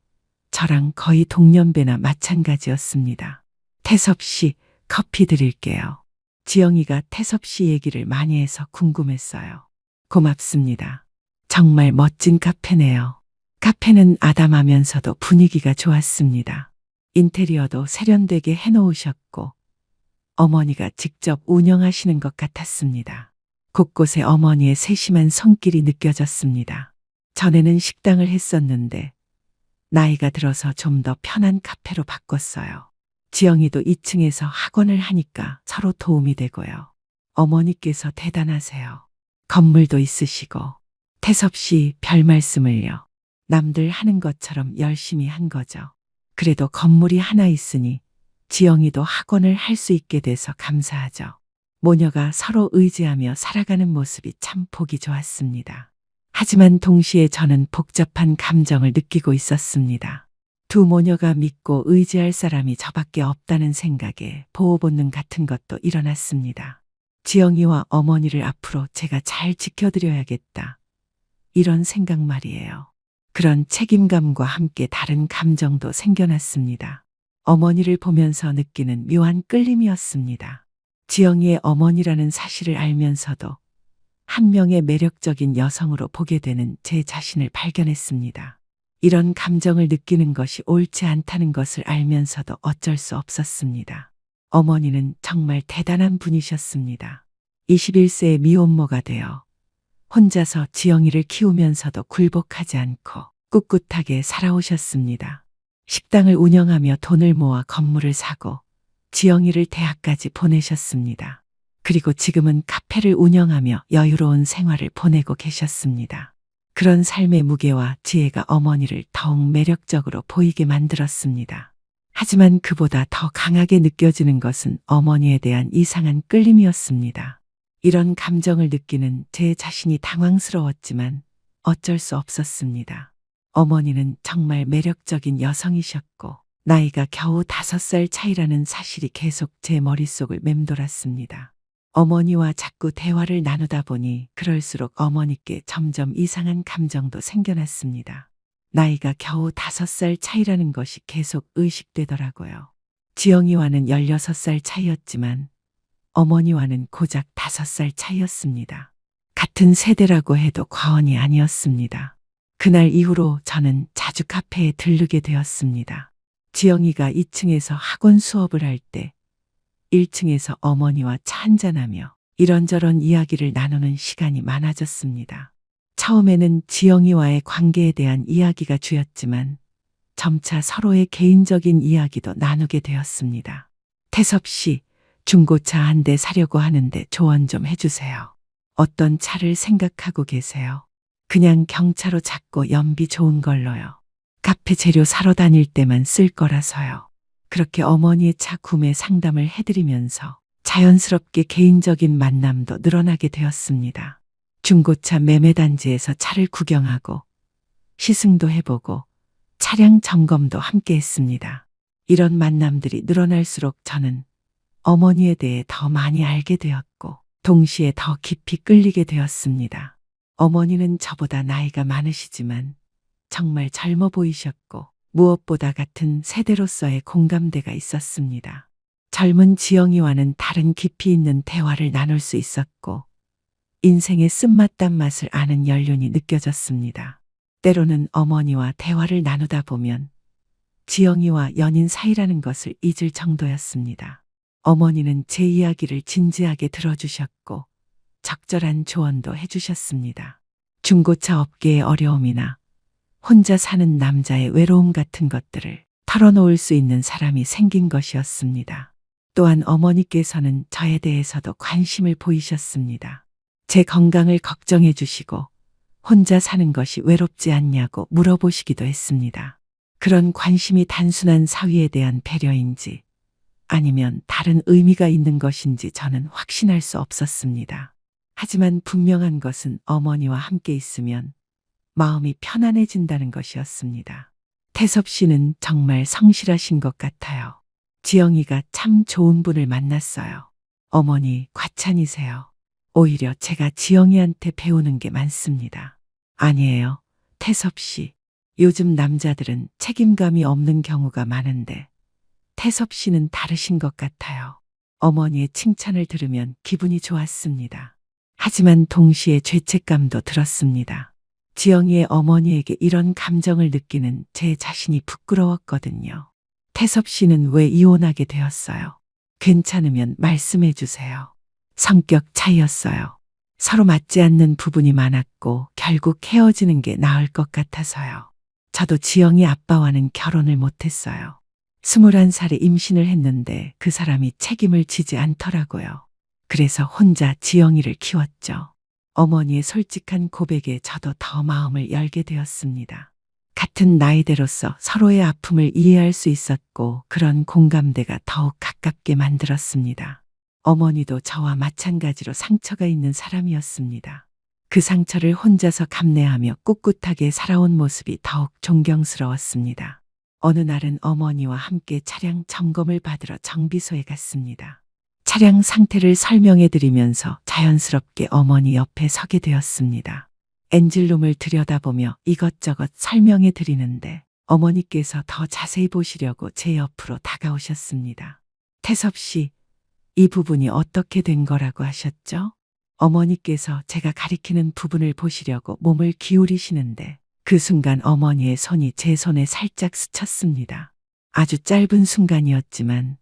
저랑 거의 동년배나 마찬가지였습니다. 태섭 씨, 커피 드릴게요. 지영이가 태섭 씨 얘기를 많이 해서 궁금했어요. 고맙습니다. 정말 멋진 카페네요. 카페는 아담하면서도 분위기가 좋았습니다. 인테리어도 세련되게 해놓으셨고 어머니가 직접 운영하시는 것 같았습니다. 곳곳에 어머니의 세심한 손길이 느껴졌습니다. 전에는 식당을 했었는데 나이가 들어서 좀 더 편한 카페로 바꿨어요. 지영이도 2층에서 학원을 하니까 서로 도움이 되고요. 어머니께서 대단하세요. 건물도 있으시고 태섭 씨 별 말씀을요. 남들 하는 것처럼 열심히 한 거죠. 그래도 건물이 하나 있으니 지영이도 학원을 할 수 있게 돼서 감사하죠. 모녀가 서로 의지하며 살아가는 모습이 참 보기 좋았습니다. 하지만 동시에 저는 복잡한 감정을 느끼고 있었습니다. 두 모녀가 믿고 의지할 사람이 저밖에 없다는 생각에 보호 본능 같은 것도 일어났습니다. 지영이와 어머니를 앞으로 제가 잘 지켜드려야겠다. 이런 생각 말이에요. 그런 책임감과 함께 다른 감정도 생겨났습니다. 어머니를 보면서 느끼는 묘한 끌림이었습니다. 지영이의 어머니라는 사실을 알면서도 한 명의 매력적인 여성으로 보게 되는 제 자신을 발견했습니다. 이런 감정을 느끼는 것이 옳지 않다는 것을 알면서도 어쩔 수 없었습니다. 어머니는 정말 대단한 분이셨습니다. 21세의 미혼모가 되어 혼자서 지영이를 키우면서도 굴복하지 않고 꿋꿋하게 살아오셨습니다. 식당을 운영하며 돈을 모아 건물을 사고 지영이를 대학까지 보내셨습니다. 그리고 지금은 카페를 운영하며 여유로운 생활을 보내고 계셨습니다. 그런 삶의 무게와 지혜가 어머니를 더욱 매력적으로 보이게 만들었습니다. 하지만 그보다 더 강하게 느껴지는 것은 어머니에 대한 이상한 끌림이었습니다. 이런 감정을 느끼는 제 자신이 당황스러웠지만 어쩔 수 없었습니다. 어머니는 정말 매력적인 여성이셨고 나이가 겨우 5살 차이라는 사실이 계속 제 머릿속을 맴돌았습니다. 어머니와 자꾸 대화를 나누다 보니 그럴수록 어머니께 점점 이상한 감정도 생겨났습니다. 나이가 겨우 5살 차이라는 것이 계속 의식되더라고요. 지영이와는 16살 차이였지만 어머니와는 고작 5살 차이였습니다. 같은 세대라고 해도 과언이 아니었습니다. 그날 이후로 저는 자주 카페에 들르게 되었습니다. 지영이가 2층에서 학원 수업을 할 때 1층에서 어머니와 차 한잔하며 이런저런 이야기를 나누는 시간이 많아졌습니다. 처음에는 지영이와의 관계에 대한 이야기가 주였지만 점차 서로의 개인적인 이야기도 나누게 되었습니다. 태섭 씨, 중고차 한 대 사려고 하는데 조언 좀 해주세요. 어떤 차를 생각하고 계세요? 그냥 경차로 작고 연비 좋은 걸로요. 카페 재료 사러 다닐 때만 쓸 거라서요. 그렇게 어머니의 차 구매 상담을 해드리면서 자연스럽게 개인적인 만남도 늘어나게 되었습니다. 중고차 매매단지에서 차를 구경하고 시승도 해보고 차량 점검도 함께 했습니다. 이런 만남들이 늘어날수록 저는 어머니에 대해 더 많이 알게 되었고 동시에 더 깊이 끌리게 되었습니다. 어머니는 저보다 나이가 많으시지만 정말 젊어 보이셨고 무엇보다 같은 세대로서의 공감대가 있었습니다. 젊은 지영이와는 다른 깊이 있는 대화를 나눌 수 있었고 인생의 쓴맛 단맛을 아는 연륜이 느껴졌습니다. 때로는 어머니와 대화를 나누다 보면 지영이와 연인 사이라는 것을 잊을 정도였습니다. 어머니는 제 이야기를 진지하게 들어주셨고 적절한 조언도 해주셨습니다. 중고차 업계의 어려움이나 혼자 사는 남자의 외로움 같은 것들을 털어놓을 수 있는 사람이 생긴 것이었습니다. 또한 어머니께서는 저에 대해서도 관심을 보이셨습니다. 제 건강을 걱정해 주시고 혼자 사는 것이 외롭지 않냐고 물어보시기도 했습니다. 그런 관심이 단순한 사위에 대한 배려인지 아니면 다른 의미가 있는 것인지 저는 확신할 수 없었습니다. 하지만 분명한 것은 어머니와 함께 있으면 마음이 편안해진다는 것이었습니다. 태섭 씨는 정말 성실하신 것 같아요. 지영이가 참 좋은 분을 만났어요. 어머니, 과찬이세요. 오히려 제가 지영이한테 배우는 게 많습니다. 아니에요. 태섭 씨. 요즘 남자들은 책임감이 없는 경우가 많은데 태섭 씨는 다르신 것 같아요. 어머니의 칭찬을 들으면 기분이 좋았습니다. 하지만 동시에 죄책감도 들었습니다. 지영이의 어머니에게 이런 감정을 느끼는 제 자신이 부끄러웠거든요. 태섭 씨는 왜 이혼하게 되었어요? 괜찮으면 말씀해 주세요. 성격 차이였어요. 서로 맞지 않는 부분이 많았고 결국 헤어지는 게 나을 것 같아서요. 저도 지영이 아빠와는 결혼을 못했어요. 21살에 임신을 했는데 그 사람이 책임을 지지 않더라고요. 그래서 혼자 지영이를 키웠죠. 어머니의 솔직한 고백에 저도 더 마음을 열게 되었습니다. 같은 나이대로서 서로의 아픔을 이해할 수 있었고 그런 공감대가 더욱 가깝게 만들었습니다. 어머니도 저와 마찬가지로 상처가 있는 사람이었습니다. 그 상처를 혼자서 감내하며 꿋꿋하게 살아온 모습이 더욱 존경스러웠습니다. 어느 날은 어머니와 함께 차량 점검을 받으러 정비소에 갔습니다. 차량 상태를 설명해 드리면서 자연스럽게 어머니 옆에 서게 되었습니다. 엔진룸을 들여다보며 이것저것 설명해 드리는데 어머니께서 더 자세히 보시려고 제 옆으로 다가오셨습니다. 태섭 씨, 이 부분이 어떻게 된 거라고 하셨죠? 어머니께서 제가 가리키는 부분을 보시려고 몸을 기울이시는데 그 순간 어머니의 손이 제 손에 살짝 스쳤습니다. 아주 짧은 순간이었지만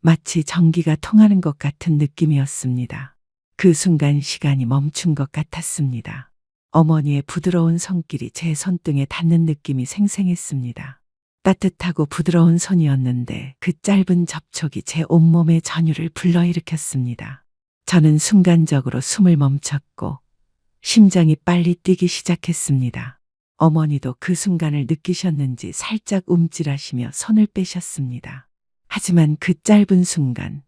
마치 전기가 통하는 것 같은 느낌이었습니다. 그 순간 시간이 멈춘 것 같았습니다. 어머니의 부드러운 손길이 제 손등에 닿는 느낌이 생생했습니다. 따뜻하고 부드러운 손이었는데 그 짧은 접촉이 제 온몸의 전율을 불러일으켰습니다. 저는 순간적으로 숨을 멈췄고 심장이 빨리 뛰기 시작했습니다. 어머니도 그 순간을 느끼셨는지 살짝 움찔하시며 손을 빼셨습니다. 하지만 그 짧은 순간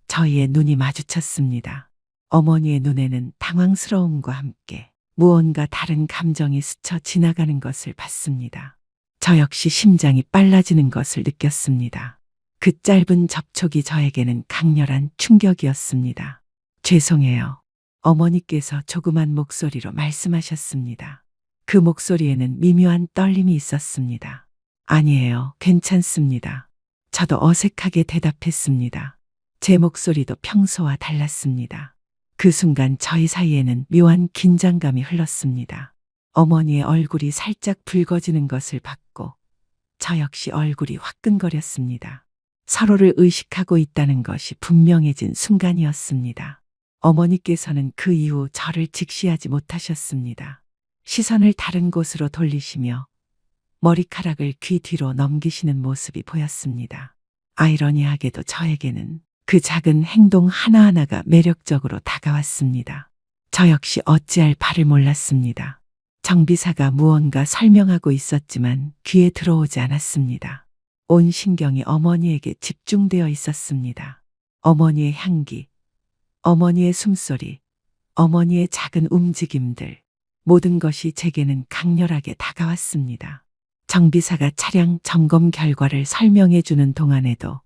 저희의 눈이 마주쳤습니다. 어머니의 눈에는 당황스러움과 함께 무언가 다른 감정이 스쳐 지나가는 것을 봤습니다. 저 역시 심장이 빨라지는 것을 느꼈습니다. 그 짧은 접촉이 저에게는 강렬한 충격이었습니다. 죄송해요. 어머니께서 조그만 목소리로 말씀하셨습니다. 그 목소리에는 미묘한 떨림이 있었습니다. 아니에요. 괜찮습니다. 저도 어색하게 대답했습니다. 제 목소리도 평소와 달랐습니다. 그 순간 저희 사이에는 묘한 긴장감이 흘렀습니다. 어머니의 얼굴이 살짝 붉어지는 것을 봤고 저 역시 얼굴이 화끈거렸습니다. 서로를 의식하고 있다는 것이 분명해진 순간이었습니다. 어머니께서는 그 이후 저를 직시하지 못하셨습니다. 시선을 다른 곳으로 돌리시며 머리카락을 귀 뒤로 넘기시는 모습이 보였습니다. 아이러니하게도 저에게는 그 작은 행동 하나하나가 매력적으로 다가왔습니다. 저 역시 어찌할 바를 몰랐습니다. 정비사가 무언가 설명하고 있었지만 귀에 들어오지 않았습니다. 온 신경이 어머니에게 집중되어 있었습니다. 어머니의 향기, 어머니의 숨소리, 어머니의 작은 움직임들, 모든 것이 제게는 강렬하게 다가왔습니다. 정비사가 차량 점검 결과를 설명해 주는 동안에도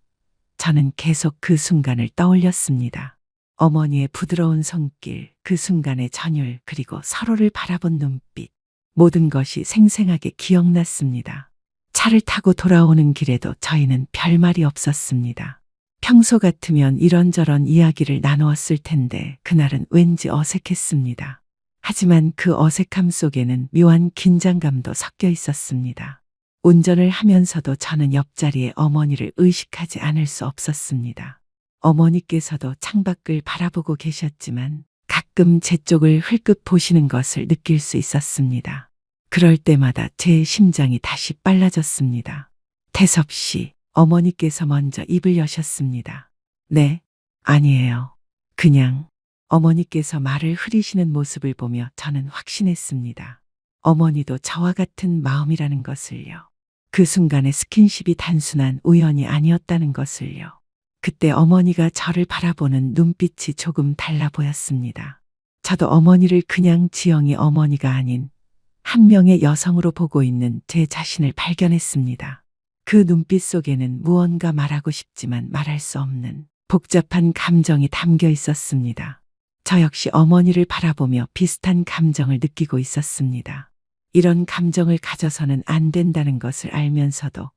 저는 계속 그 순간을 떠올렸습니다. 어머니의 부드러운 손길, 그 순간의 전율, 그리고 서로를 바라본 눈빛, 모든 것이 생생하게 기억났습니다. 차를 타고 돌아오는 길에도 저희는 별말이 없었습니다. 평소 같으면 이런저런 이야기를 나누었을 텐데 그날은 왠지 어색했습니다. 하지만 그 어색함 속에는 묘한 긴장감도 섞여 있었습니다. 운전을 하면서도 저는 옆자리에 어머니를 의식하지 않을 수 없었습니다. 어머니께서도 창밖을 바라보고 계셨지만 가끔 제 쪽을 흘끗 보시는 것을 느낄 수 있었습니다. 그럴 때마다 제 심장이 다시 빨라졌습니다. 태섭 씨, 어머니께서 먼저 입을 여셨습니다. 네, 아니에요. 그냥 어머니께서 말을 흐리시는 모습을 보며 저는 확신했습니다. 어머니도 저와 같은 마음이라는 것을요. 그 순간의 스킨십이 단순한 우연이 아니었다는 것을요. 그때 어머니가 저를 바라보는 눈빛이 조금 달라 보였습니다. 저도 어머니를 그냥 지영이 어머니가 아닌 한 명의 여성으로 보고 있는 제 자신을 발견했습니다. 그 눈빛 속에는 무언가 말하고 싶지만 말할 수 없는 복잡한 감정이 담겨 있었습니다. 저 역시 어머니를 바라보며 비슷한 감정을 느끼고 있었습니다. 이런 감정을 가져서는 안 된다는 것을 알면서도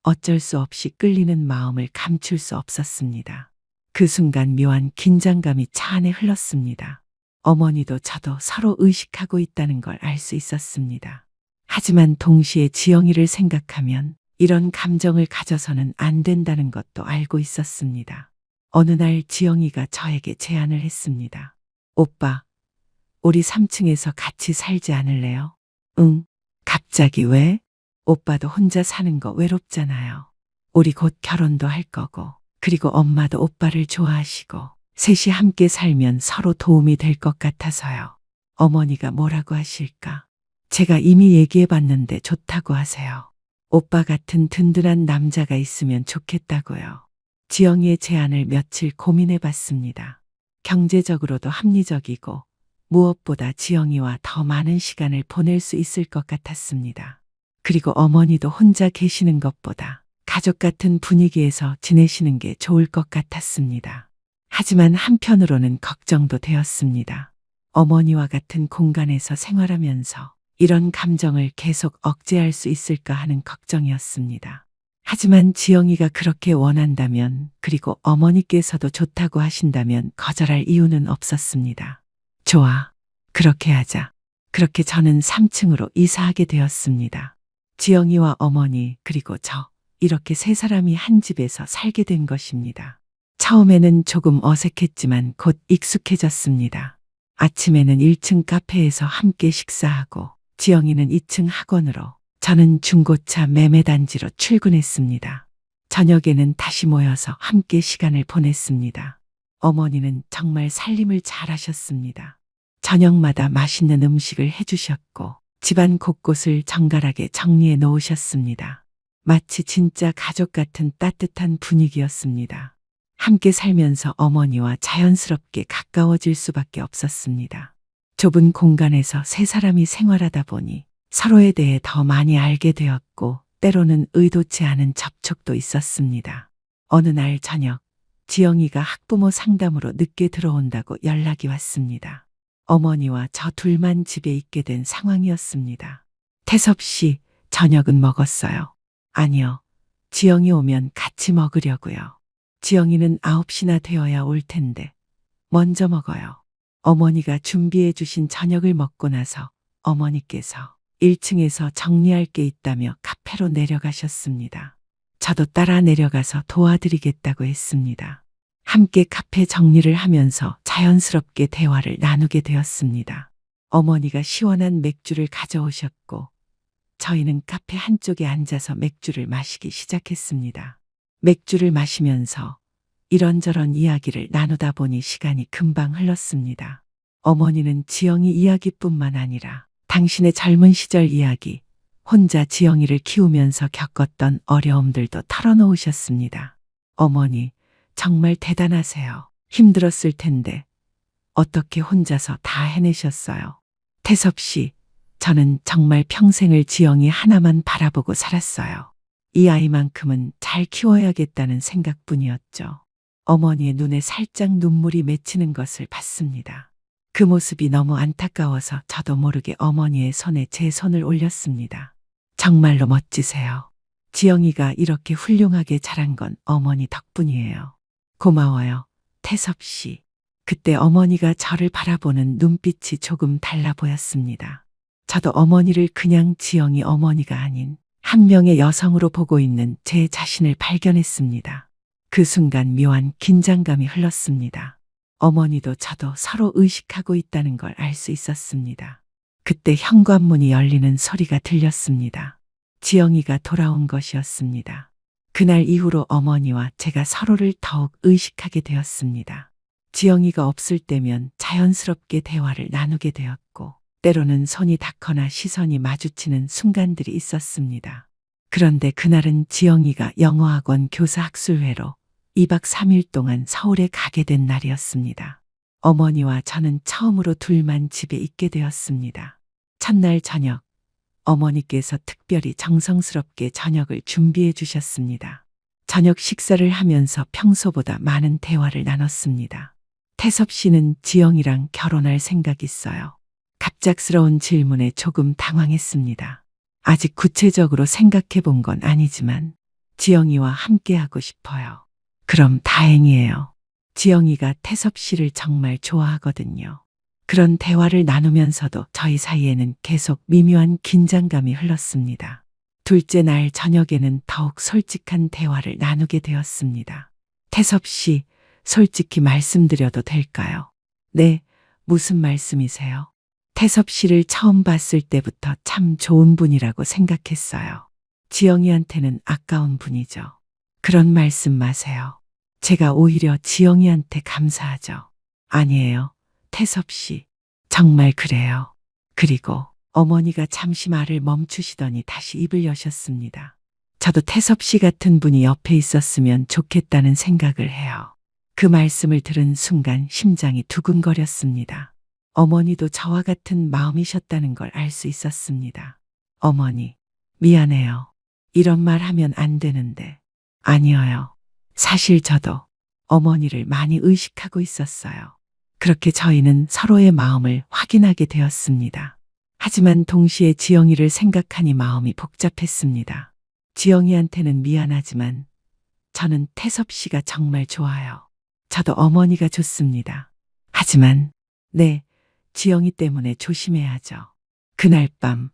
어쩔 수 없이 끌리는 마음을 감출 수 없었습니다. 그 순간 묘한 긴장감이 차 안에 흘렀습니다. 어머니도 저도 서로 의식하고 있다는 걸 알 수 있었습니다. 하지만 동시에 지영이를 생각하면 이런 감정을 가져서는 안 된다는 것도 알고 있었습니다. 어느 날 지영이가 저에게 제안을 했습니다. 오빠, 우리 3층에서 같이 살지 않을래요? 응. 갑자기 왜? 오빠도 혼자 사는 거 외롭잖아요. 우리 곧 결혼도 할 거고, 그리고 엄마도 오빠를 좋아하시고, 셋이 함께 살면 서로 도움이 될 것 같아서요. 어머니가 뭐라고 하실까? 제가 이미 얘기해 봤는데 좋다고 하세요. 오빠 같은 든든한 남자가 있으면 좋겠다고요. 지영이의 제안을 며칠 고민해 봤습니다. 경제적으로도 합리적이고 무엇보다 지영이와 더 많은 시간을 보낼 수 있을 것 같았습니다. 그리고 어머니도 혼자 계시는 것보다 가족 같은 분위기에서 지내시는 게 좋을 것 같았습니다. 하지만 한편으로는 걱정도 되었습니다. 어머니와 같은 공간에서 생활하면서 이런 감정을 계속 억제할 수 있을까 하는 걱정이었습니다. 하지만 지영이가 그렇게 원한다면, 그리고 어머니께서도 좋다고 하신다면 거절할 이유는 없었습니다. 좋아. 그렇게 하자. 그렇게 저는 3층으로 이사하게 되었습니다. 지영이와 어머니, 그리고 저, 이렇게 세 사람이 한 집에서 살게 된 것입니다. 처음에는 조금 어색했지만 곧 익숙해졌습니다. 아침에는 1층 카페에서 함께 식사하고, 지영이는 2층 학원으로, 저는 중고차 매매단지로 출근했습니다. 저녁에는 다시 모여서 함께 시간을 보냈습니다. 어머니는 정말 살림을 잘하셨습니다. 저녁마다 맛있는 음식을 해주셨고, 집안 곳곳을 정갈하게 정리해 놓으셨습니다. 마치 진짜 가족 같은 따뜻한 분위기였습니다. 함께 살면서 어머니와 자연스럽게 가까워질 수밖에 없었습니다. 좁은 공간에서 세 사람이 생활하다 보니 서로에 대해 더 많이 알게 되었고, 때로는 의도치 않은 접촉도 있었습니다. 어느 날 저녁, 지영이가 학부모 상담으로 늦게 들어온다고 연락이 왔습니다. 어머니와 저 둘만 집에 있게 된 상황이었습니다. 태섭 씨, 저녁은 먹었어요? 아니요. 지영이 오면 같이 먹으려고요. 지영이는 9시나 되어야 올 텐데 먼저 먹어요. 어머니가 준비해 주신 저녁을 먹고 나서 어머니께서 1층에서 정리할 게 있다며 카페로 내려가셨습니다. 저도 따라 내려가서 도와드리겠다고 했습니다. 함께 카페 정리를 하면서 자연스럽게 대화를 나누게 되었습니다. 어머니가 시원한 맥주를 가져오셨고, 저희는 카페 한쪽에 앉아서 맥주를 마시기 시작했습니다. 맥주를 마시면서 이런저런 이야기를 나누다 보니 시간이 금방 흘렀습니다. 어머니는 지영이 이야기뿐만 아니라 당신의 젊은 시절 이야기, 혼자 지영이를 키우면서 겪었던 어려움들도 털어놓으셨습니다. 어머니, 정말 대단하세요. 힘들었을 텐데 어떻게 혼자서 다 해내셨어요? 태섭 씨, 저는 정말 평생을 지영이 하나만 바라보고 살았어요. 이 아이만큼은 잘 키워야겠다는 생각뿐이었죠. 어머니의 눈에 살짝 눈물이 맺히는 것을 봤습니다. 그 모습이 너무 안타까워서 저도 모르게 어머니의 손에 제 손을 올렸습니다. 정말로 멋지세요. 지영이가 이렇게 훌륭하게 자란 건 어머니 덕분이에요. 고마워요, 태섭 씨. 그때 어머니가 저를 바라보는 눈빛이 조금 달라 보였습니다. 저도 어머니를 그냥 지영이 어머니가 아닌 한 명의 여성으로 보고 있는 제 자신을 발견했습니다. 그 순간 묘한 긴장감이 흘렀습니다. 어머니도 저도 서로 의식하고 있다는 걸 알 수 있었습니다. 그때 현관문이 열리는 소리가 들렸습니다. 지영이가 돌아온 것이었습니다. 그날 이후로 어머니와 제가 서로를 더욱 의식하게 되었습니다. 지영이가 없을 때면 자연스럽게 대화를 나누게 되었고, 때로는 손이 닿거나 시선이 마주치는 순간들이 있었습니다. 그런데 그날은 지영이가 영어학원 교사 학술회로 2박 3일 동안 서울에 가게 된 날이었습니다. 어머니와 저는 처음으로 둘만 집에 있게 되었습니다. 첫날 저녁, 어머니께서 특별히 정성스럽게 저녁을 준비해 주셨습니다. 저녁 식사를 하면서 평소보다 많은 대화를 나눴습니다. 태섭 씨는 지영이랑 결혼할 생각 있어요. 갑작스러운 질문에 조금 당황했습니다. 아직 구체적으로 생각해 본 건 아니지만 지영이와 함께하고 싶어요. 그럼 다행이에요. 지영이가 태섭 씨를 정말 좋아하거든요. 그런 대화를 나누면서도 저희 사이에는 계속 미묘한 긴장감이 흘렀습니다. 둘째 날 저녁에는 더욱 솔직한 대화를 나누게 되었습니다. 태섭 씨, 솔직히 말씀드려도 될까요? 네, 무슨 말씀이세요? 태섭 씨를 처음 봤을 때부터 참 좋은 분이라고 생각했어요. 지영이한테는 아까운 분이죠. 그런 말씀 마세요. 제가 오히려 지영이한테 감사하죠. 아니에요. 태섭 씨. 정말 그래요. 그리고 어머니가 잠시 말을 멈추시더니 다시 입을 여셨습니다. 저도 태섭 씨 같은 분이 옆에 있었으면 좋겠다는 생각을 해요. 그 말씀을 들은 순간 심장이 두근거렸습니다. 어머니도 저와 같은 마음이셨다는 걸 알 수 있었습니다. 어머니, 미안해요. 이런 말 하면 안 되는데. 아니에요. 사실 저도 어머니를 많이 의식하고 있었어요. 그렇게 저희는 서로의 마음을 확인하게 되었습니다. 하지만 동시에 지영이를 생각하니 마음이 복잡했습니다. 지영이한테는 미안하지만 저는 태섭 씨가 정말 좋아요. 저도 어머니가 좋습니다. 하지만 네, 지영이 때문에 조심해야죠. 그날 밤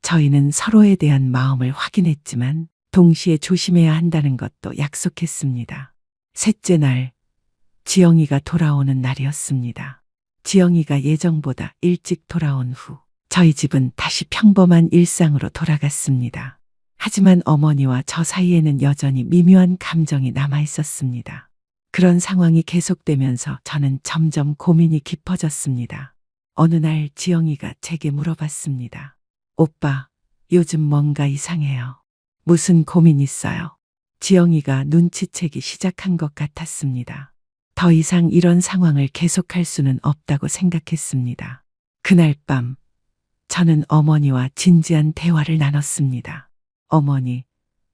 저희는 서로에 대한 마음을 확인했지만 동시에 조심해야 한다는 것도 약속했습니다. 셋째 날, 지영이가 돌아오는 날이었습니다. 지영이가 예정보다 일찍 돌아온 후 저희 집은 다시 평범한 일상으로 돌아갔습니다. 하지만 어머니와 저 사이에는 여전히 미묘한 감정이 남아 있었습니다. 그런 상황이 계속되면서 저는 점점 고민이 깊어졌습니다. 어느 날 지영이가 제게 물어봤습니다. 오빠, 요즘 뭔가 이상해요. 무슨 고민 있어요? 지영이가 눈치채기 시작한 것 같았습니다. 더 이상 이런 상황을 계속할 수는 없다고 생각했습니다. 그날 밤, 저는 어머니와 진지한 대화를 나눴습니다. 어머니,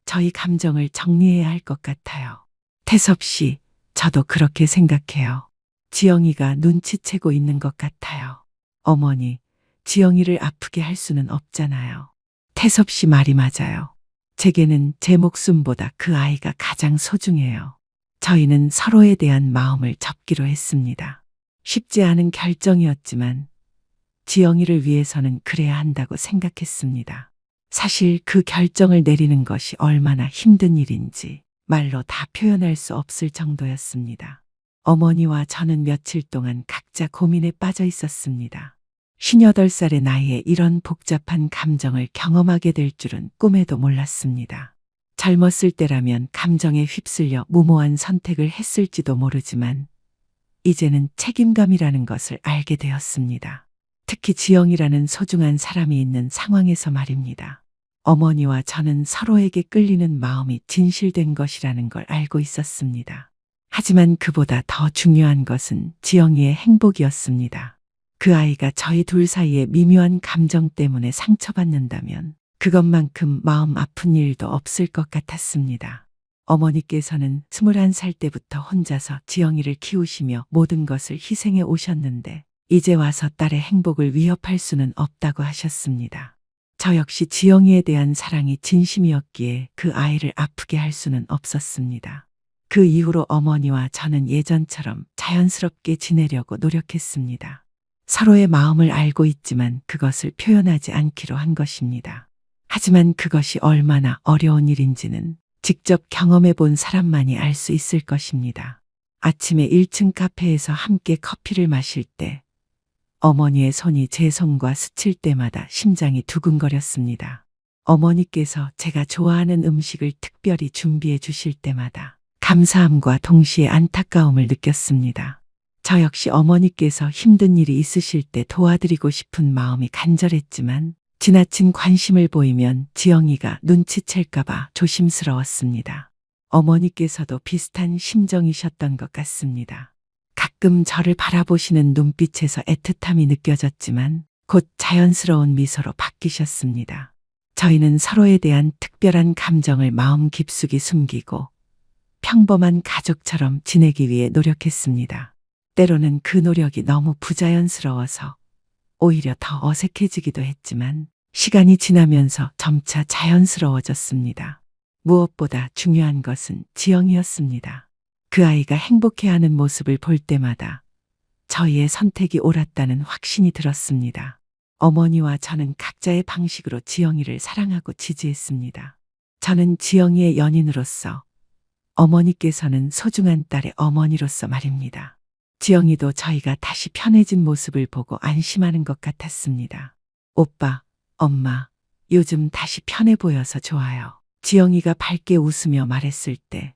저희 감정을 정리해야 할 것 같아요. 태섭 씨, 저도 그렇게 생각해요. 지영이가 눈치채고 있는 것 같아요. 어머니, 지영이를 아프게 할 수는 없잖아요. 태섭 씨 말이 맞아요. 제게는 제 목숨보다 그 아이가 가장 소중해요. 저희는 서로에 대한 마음을 접기로 했습니다. 쉽지 않은 결정이었지만 지영이를 위해서는 그래야 한다고 생각했습니다. 사실 그 결정을 내리는 것이 얼마나 힘든 일인지 말로 다 표현할 수 없을 정도였습니다. 어머니와 저는 며칠 동안 각자 고민에 빠져 있었습니다. 58살의 나이에 이런 복잡한 감정을 경험하게 될 줄은 꿈에도 몰랐습니다. 젊었을 때라면 감정에 휩쓸려 무모한 선택을 했을지도 모르지만 이제는 책임감이라는 것을 알게 되었습니다. 특히 지영이라는 소중한 사람이 있는 상황에서 말입니다. 어머니와 저는 서로에게 끌리는 마음이 진실된 것이라는 걸 알고 있었습니다. 하지만 그보다 더 중요한 것은 지영이의 행복이었습니다. 그 아이가 저희 둘 사이의 미묘한 감정 때문에 상처받는다면 그것만큼 마음 아픈 일도 없을 것 같았습니다. 어머니께서는 21살 때부터 혼자서 지영이를 키우시며 모든 것을 희생해 오셨는데 이제 와서 딸의 행복을 위협할 수는 없다고 하셨습니다. 저 역시 지영이에 대한 사랑이 진심이었기에 그 아이를 아프게 할 수는 없었습니다. 그 이후로 어머니와 저는 예전처럼 자연스럽게 지내려고 노력했습니다. 서로의 마음을 알고 있지만 그것을 표현하지 않기로 한 것입니다. 하지만 그것이 얼마나 어려운 일인지는 직접 경험해 본 사람만이 알 수 있을 것입니다. 아침에 1층 카페에서 함께 커피를 마실 때 어머니의 손이 제 손과 스칠 때마다 심장이 두근거렸습니다. 어머니께서 제가 좋아하는 음식을 특별히 준비해 주실 때마다 감사함과 동시에 안타까움을 느꼈습니다. 저 역시 어머니께서 힘든 일이 있으실 때 도와드리고 싶은 마음이 간절했지만 지나친 관심을 보이면 지영이가 눈치챌까봐 조심스러웠습니다. 어머니께서도 비슷한 심정이셨던 것 같습니다. 가끔 저를 바라보시는 눈빛에서 애틋함이 느껴졌지만 곧 자연스러운 미소로 바뀌셨습니다. 저희는 서로에 대한 특별한 감정을 마음 깊숙이 숨기고 평범한 가족처럼 지내기 위해 노력했습니다. 때로는 그 노력이 너무 부자연스러워서 오히려 더 어색해지기도 했지만 시간이 지나면서 점차 자연스러워졌습니다. 무엇보다 중요한 것은 지영이었습니다. 그 아이가 행복해하는 모습을 볼 때마다 저희의 선택이 옳았다는 확신이 들었습니다. 어머니와 저는 각자의 방식으로 지영이를 사랑하고 지지했습니다. 저는 지영이의 연인으로서, 어머니께서는 소중한 딸의 어머니로서 말입니다. 지영이도 저희가 다시 편해진 모습을 보고 안심하는 것 같았습니다. 오빠, 엄마, 요즘 다시 편해 보여서 좋아요. 지영이가 밝게 웃으며 말했을 때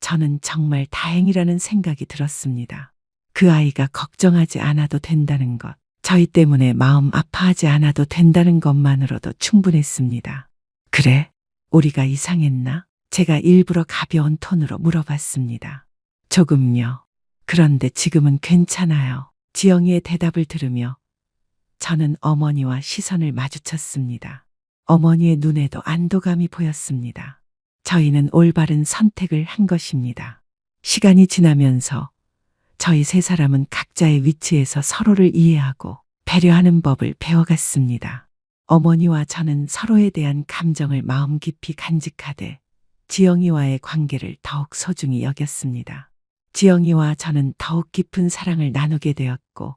저는 정말 다행이라는 생각이 들었습니다. 그 아이가 걱정하지 않아도 된다는 것, 저희 때문에 마음 아파하지 않아도 된다는 것만으로도 충분했습니다. 그래? 우리가 이상했나? 제가 일부러 가벼운 톤으로 물어봤습니다. 조금요. 그런데 지금은 괜찮아요. 지영이의 대답을 들으며 저는 어머니와 시선을 마주쳤습니다. 어머니의 눈에도 안도감이 보였습니다. 저희는 올바른 선택을 한 것입니다. 시간이 지나면서 저희 세 사람은 각자의 위치에서 서로를 이해하고 배려하는 법을 배워갔습니다. 어머니와 저는 서로에 대한 감정을 마음 깊이 간직하되 지영이와의 관계를 더욱 소중히 여겼습니다. 지영이와 저는 더욱 깊은 사랑을 나누게 되었고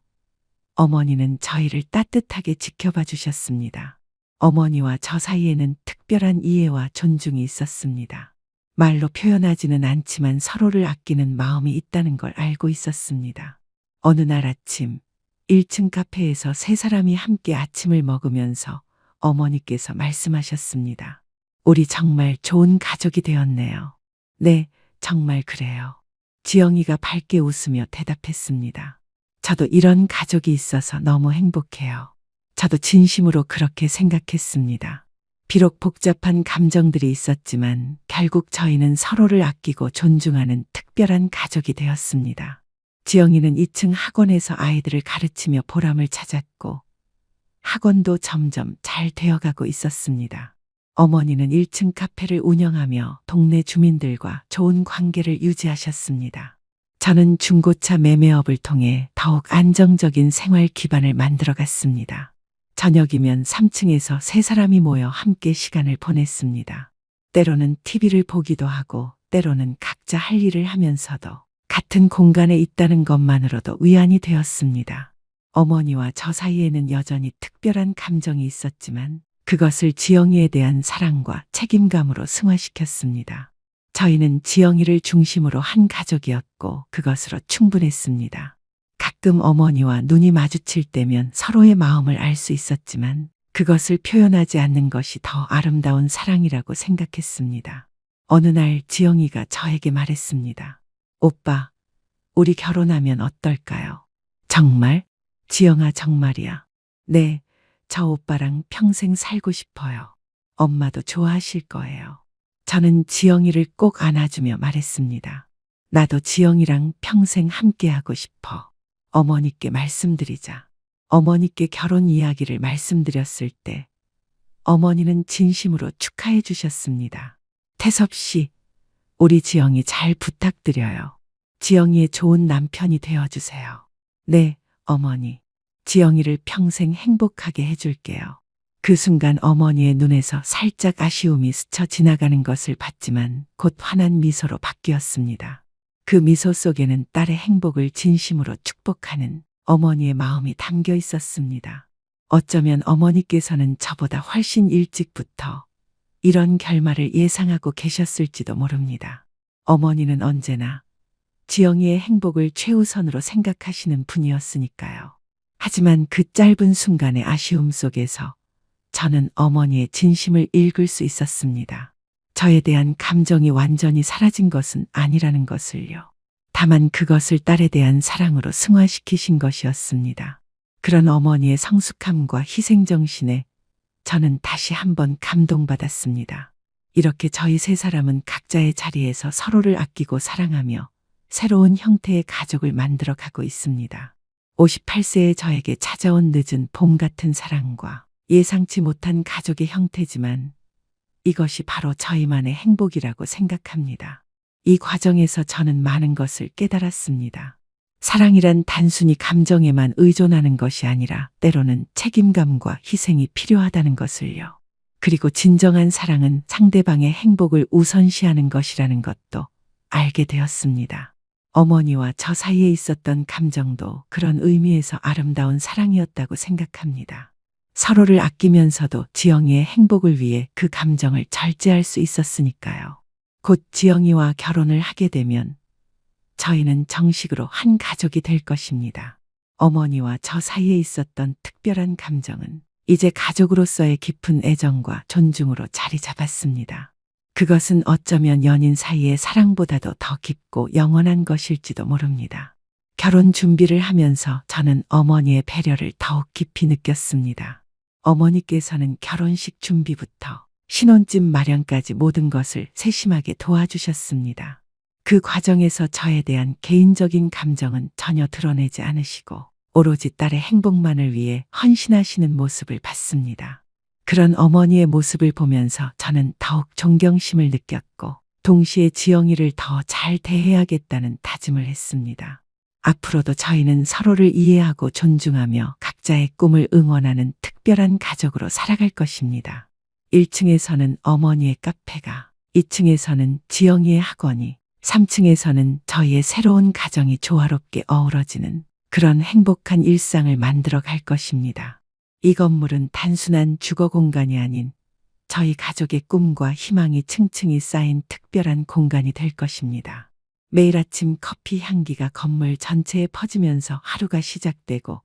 어머니는 저희를 따뜻하게 지켜봐 주셨습니다. 어머니와 저 사이에는 특별한 이해와 존중이 있었습니다. 말로 표현하지는 않지만 서로를 아끼는 마음이 있다는 걸 알고 있었습니다. 어느 날 아침 1층 카페에서 세 사람이 함께 아침을 먹으면서 어머니께서 말씀하셨습니다. 우리 정말 좋은 가족이 되었네요. 네, 정말 그래요. 지영이가 밝게 웃으며 대답했습니다. 저도 이런 가족이 있어서 너무 행복해요. 저도 진심으로 그렇게 생각했습니다. 비록 복잡한 감정들이 있었지만 결국 저희는 서로를 아끼고 존중하는 특별한 가족이 되었습니다. 지영이는 2층 학원에서 아이들을 가르치며 보람을 찾았고 학원도 점점 잘 되어가고 있었습니다. 어머니는 1층 카페를 운영하며 동네 주민들과 좋은 관계를 유지하셨습니다. 저는 중고차 매매업을 통해 더욱 안정적인 생활 기반을 만들어갔습니다. 저녁이면 3층에서 세 사람이 모여 함께 시간을 보냈습니다. 때로는 TV를 보기도 하고 때로는 각자 할 일을 하면서도 같은 공간에 있다는 것만으로도 위안이 되었습니다. 어머니와 저 사이에는 여전히 특별한 감정이 있었지만 그것을 지영이에 대한 사랑과 책임감으로 승화시켰습니다. 저희는 지영이를 중심으로 한 가족이었고 그것으로 충분했습니다. 가끔 어머니와 눈이 마주칠 때면 서로의 마음을 알 수 있었지만 그것을 표현하지 않는 것이 더 아름다운 사랑이라고 생각했습니다. 어느 날 지영이가 저에게 말했습니다. 오빠, 우리 결혼하면 어떨까요? 정말? 지영아, 정말이야. 네, 저 오빠랑 평생 살고 싶어요. 엄마도 좋아하실 거예요. 저는 지영이를 꼭 안아주며 말했습니다. 나도 지영이랑 평생 함께하고 싶어. 어머니께 말씀드리자. 어머니께 결혼 이야기를 말씀드렸을 때 어머니는 진심으로 축하해 주셨습니다. 태섭 씨, 우리 지영이 잘 부탁드려요. 지영이의 좋은 남편이 되어주세요. 네, 어머니. 지영이를 평생 행복하게 해줄게요. 그 순간 어머니의 눈에서 살짝 아쉬움이 스쳐 지나가는 것을 봤지만 곧 환한 미소로 바뀌었습니다. 그 미소 속에는 딸의 행복을 진심으로 축복하는 어머니의 마음이 담겨 있었습니다. 어쩌면 어머니께서는 저보다 훨씬 일찍부터 이런 결말을 예상하고 계셨을지도 모릅니다. 어머니는 언제나 지영이의 행복을 최우선으로 생각하시는 분이었으니까요. 하지만 그 짧은 순간의 아쉬움 속에서 저는 어머니의 진심을 읽을 수 있었습니다. 저에 대한 감정이 완전히 사라진 것은 아니라는 것을요. 다만 그것을 딸에 대한 사랑으로 승화시키신 것이었습니다. 그런 어머니의 성숙함과 희생정신에 저는 다시 한번 감동받았습니다. 이렇게 저희 세 사람은 각자의 자리에서 서로를 아끼고 사랑하며 새로운 형태의 가족을 만들어 가고 있습니다. 58세의 저에게 찾아온 늦은 봄 같은 사랑과 예상치 못한 가족의 형태지만 이것이 바로 저희만의 행복이라고 생각합니다. 이 과정에서 저는 많은 것을 깨달았습니다. 사랑이란 단순히 감정에만 의존하는 것이 아니라 때로는 책임감과 희생이 필요하다는 것을요. 그리고 진정한 사랑은 상대방의 행복을 우선시하는 것이라는 것도 알게 되었습니다. 어머니와 저 사이에 있었던 감정도 그런 의미에서 아름다운 사랑이었다고 생각합니다. 서로를 아끼면서도 지영이의 행복을 위해 그 감정을 절제할 수 있었으니까요. 곧 지영이와 결혼을 하게 되면 저희는 정식으로 한 가족이 될 것입니다. 어머니와 저 사이에 있었던 특별한 감정은 이제 가족으로서의 깊은 애정과 존중으로 자리 잡았습니다. 그것은 어쩌면 연인 사이의 사랑보다도 더 깊고 영원한 것일지도 모릅니다. 결혼 준비를 하면서 저는 어머니의 배려를 더욱 깊이 느꼈습니다. 어머니께서는 결혼식 준비부터 신혼집 마련까지 모든 것을 세심하게 도와주셨습니다. 그 과정에서 저에 대한 개인적인 감정은 전혀 드러내지 않으시고 오로지 딸의 행복만을 위해 헌신하시는 모습을 봤습니다. 그런 어머니의 모습을 보면서 저는 더욱 존경심을 느꼈고 동시에 지영이를 더 잘 대해야겠다는 다짐을 했습니다. 앞으로도 저희는 서로를 이해하고 존중하며 각자의 꿈을 응원하는 특별한 가족으로 살아갈 것입니다. 1층에서는 어머니의 카페가, 2층에서는 지영이의 학원이, 3층에서는 저희의 새로운 가정이 조화롭게 어우러지는 그런 행복한 일상을 만들어 갈 것입니다. 이 건물은 단순한 주거 공간이 아닌 저희 가족의 꿈과 희망이 층층이 쌓인 특별한 공간이 될 것입니다. 매일 아침 커피 향기가 건물 전체에 퍼지면서 하루가 시작되고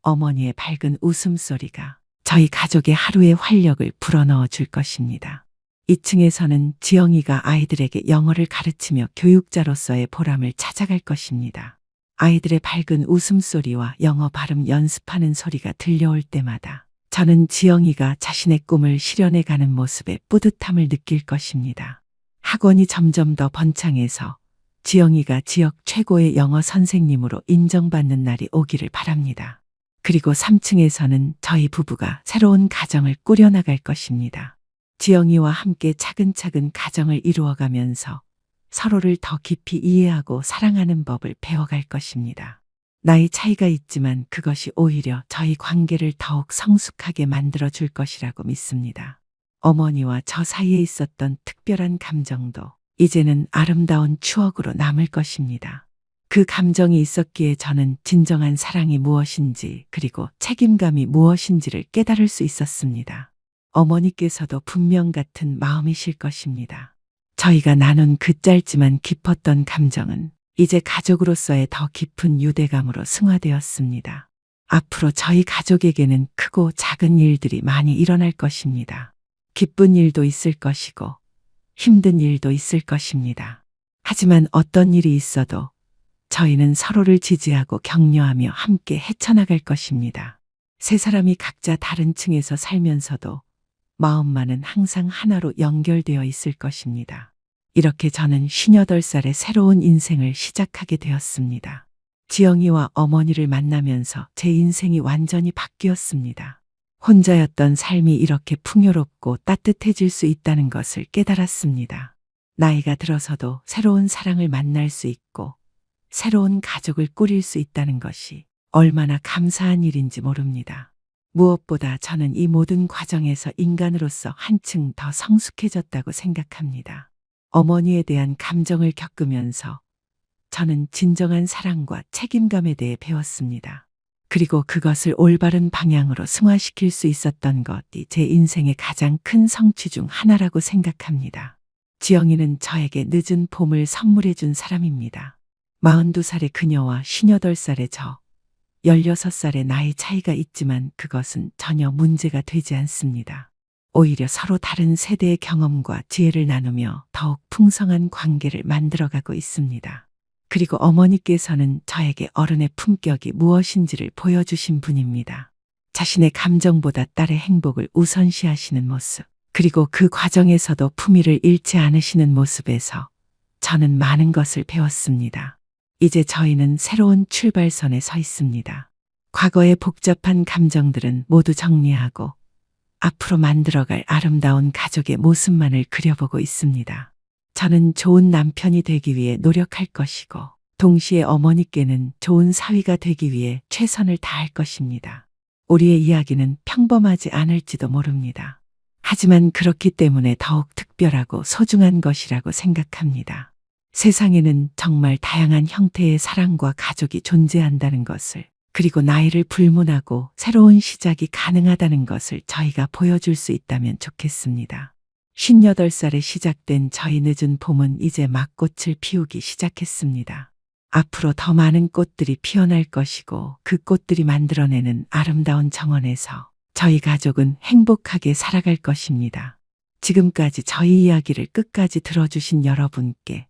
어머니의 밝은 웃음소리가 저희 가족의 하루의 활력을 불어넣어 줄 것입니다. 2층에서는 지영이가 아이들에게 영어를 가르치며 교육자로서의 보람을 찾아갈 것입니다. 아이들의 밝은 웃음소리와 영어 발음 연습하는 소리가 들려올 때마다 저는 지영이가 자신의 꿈을 실현해 가는 모습에 뿌듯함을 느낄 것입니다. 학원이 점점 더 번창해서 지영이가 지역 최고의 영어 선생님으로 인정받는 날이 오기를 바랍니다. 그리고 3층에서는 저희 부부가 새로운 가정을 꾸려나갈 것입니다. 지영이와 함께 차근차근 가정을 이루어가면서 서로를 더 깊이 이해하고 사랑하는 법을 배워갈 것입니다. 나이 차이가 있지만 그것이 오히려 저희 관계를 더욱 성숙하게 만들어 줄 것이라고 믿습니다. 어머니와 저 사이에 있었던 특별한 감정도 이제는 아름다운 추억으로 남을 것입니다. 그 감정이 있었기에 저는 진정한 사랑이 무엇인지 그리고 책임감이 무엇인지를 깨달을 수 있었습니다. 어머니께서도 분명 같은 마음이실 것입니다. 저희가 나눈 그 짧지만 깊었던 감정은 이제 가족으로서의 더 깊은 유대감으로 승화되었습니다. 앞으로 저희 가족에게는 크고 작은 일들이 많이 일어날 것입니다. 기쁜 일도 있을 것이고 힘든 일도 있을 것입니다. 하지만 어떤 일이 있어도 저희는 서로를 지지하고 격려하며 함께 헤쳐나갈 것입니다. 세 사람이 각자 다른 층에서 살면서도 마음만은 항상 하나로 연결되어 있을 것입니다. 이렇게 저는 58살의 새로운 인생을 시작하게 되었습니다. 지영이와 어머니를 만나면서 제 인생이 완전히 바뀌었습니다. 혼자였던 삶이 이렇게 풍요롭고 따뜻해질 수 있다는 것을 깨달았습니다. 나이가 들어서도 새로운 사랑을 만날 수 있고 새로운 가족을 꾸릴 수 있다는 것이 얼마나 감사한 일인지 모릅니다. 무엇보다 저는 이 모든 과정에서 인간으로서 한층 더 성숙해졌다고 생각합니다. 어머니에 대한 감정을 겪으면서 저는 진정한 사랑과 책임감에 대해 배웠습니다. 그리고 그것을 올바른 방향으로 승화시킬 수 있었던 것이 제 인생의 가장 큰 성취 중 하나라고 생각합니다. 지영이는 저에게 늦은 봄을 선물해 준 사람입니다. 42살의 그녀와 58살의 저, 16살의 나이 차이가 있지만 그것은 전혀 문제가 되지 않습니다. 오히려 서로 다른 세대의 경험과 지혜를 나누며 더욱 풍성한 관계를 만들어가고 있습니다. 그리고 어머니께서는 저에게 어른의 품격이 무엇인지를 보여주신 분입니다. 자신의 감정보다 딸의 행복을 우선시하시는 모습, 그리고 그 과정에서도 품위를 잃지 않으시는 모습에서 저는 많은 것을 배웠습니다. 이제 저희는 새로운 출발선에 서 있습니다. 과거의 복잡한 감정들은 모두 정리하고 앞으로 만들어갈 아름다운 가족의 모습만을 그려보고 있습니다. 저는 좋은 남편이 되기 위해 노력할 것이고 동시에 어머니께는 좋은 사위가 되기 위해 최선을 다할 것입니다. 우리의 이야기는 평범하지 않을지도 모릅니다. 하지만 그렇기 때문에 더욱 특별하고 소중한 것이라고 생각합니다. 세상에는 정말 다양한 형태의 사랑과 가족이 존재한다는 것을, 그리고 나이를 불문하고 새로운 시작이 가능하다는 것을 저희가 보여줄 수 있다면 좋겠습니다. 58살에 시작된 저희 늦은 봄은 이제 막 꽃을 피우기 시작했습니다. 앞으로 더 많은 꽃들이 피어날 것이고 그 꽃들이 만들어내는 아름다운 정원에서 저희 가족은 행복하게 살아갈 것입니다. 지금까지 저희 이야기를 끝까지 들어주신 여러분께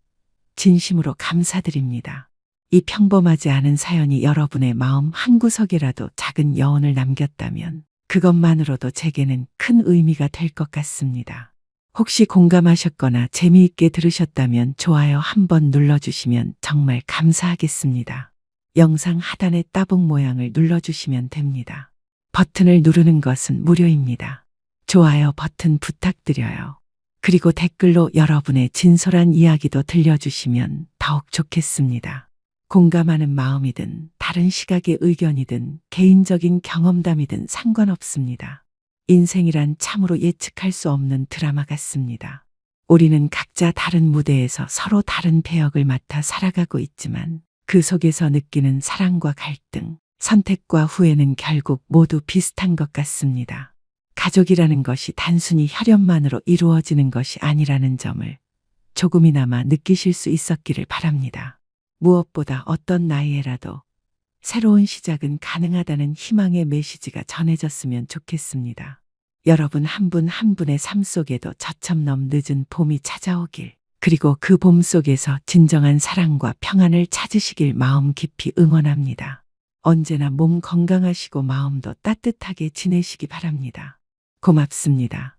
진심으로 감사드립니다. 이 평범하지 않은 사연이 여러분의 마음 한구석에라도 작은 여운을 남겼다면 그것만으로도 제게는 큰 의미가 될 것 같습니다. 혹시 공감하셨거나 재미있게 들으셨다면 좋아요 한번 눌러주시면 정말 감사하겠습니다. 영상 하단의 따봉 모양을 눌러주시면 됩니다. 버튼을 누르는 것은 무료입니다. 좋아요 버튼 부탁드려요. 그리고 댓글로 여러분의 진솔한 이야기도 들려주시면 더욱 좋겠습니다. 공감하는 마음이든 다른 시각의 의견이든 개인적인 경험담이든 상관없습니다. 인생이란 참으로 예측할 수 없는 드라마 같습니다. 우리는 각자 다른 무대에서 서로 다른 배역을 맡아 살아가고 있지만 그 속에서 느끼는 사랑과 갈등, 선택과 후회는 결국 모두 비슷한 것 같습니다. 가족이라는 것이 단순히 혈연만으로 이루어지는 것이 아니라는 점을 조금이나마 느끼실 수 있었기를 바랍니다. 무엇보다 어떤 나이에라도 새로운 시작은 가능하다는 희망의 메시지가 전해졌으면 좋겠습니다. 여러분 한 분 한 분의 삶 속에도 저첨 늦은 봄이 찾아오길, 그리고 그 봄 속에서 진정한 사랑과 평안을 찾으시길 마음 깊이 응원합니다. 언제나 몸 건강하시고 마음도 따뜻하게 지내시기 바랍니다. 고맙습니다.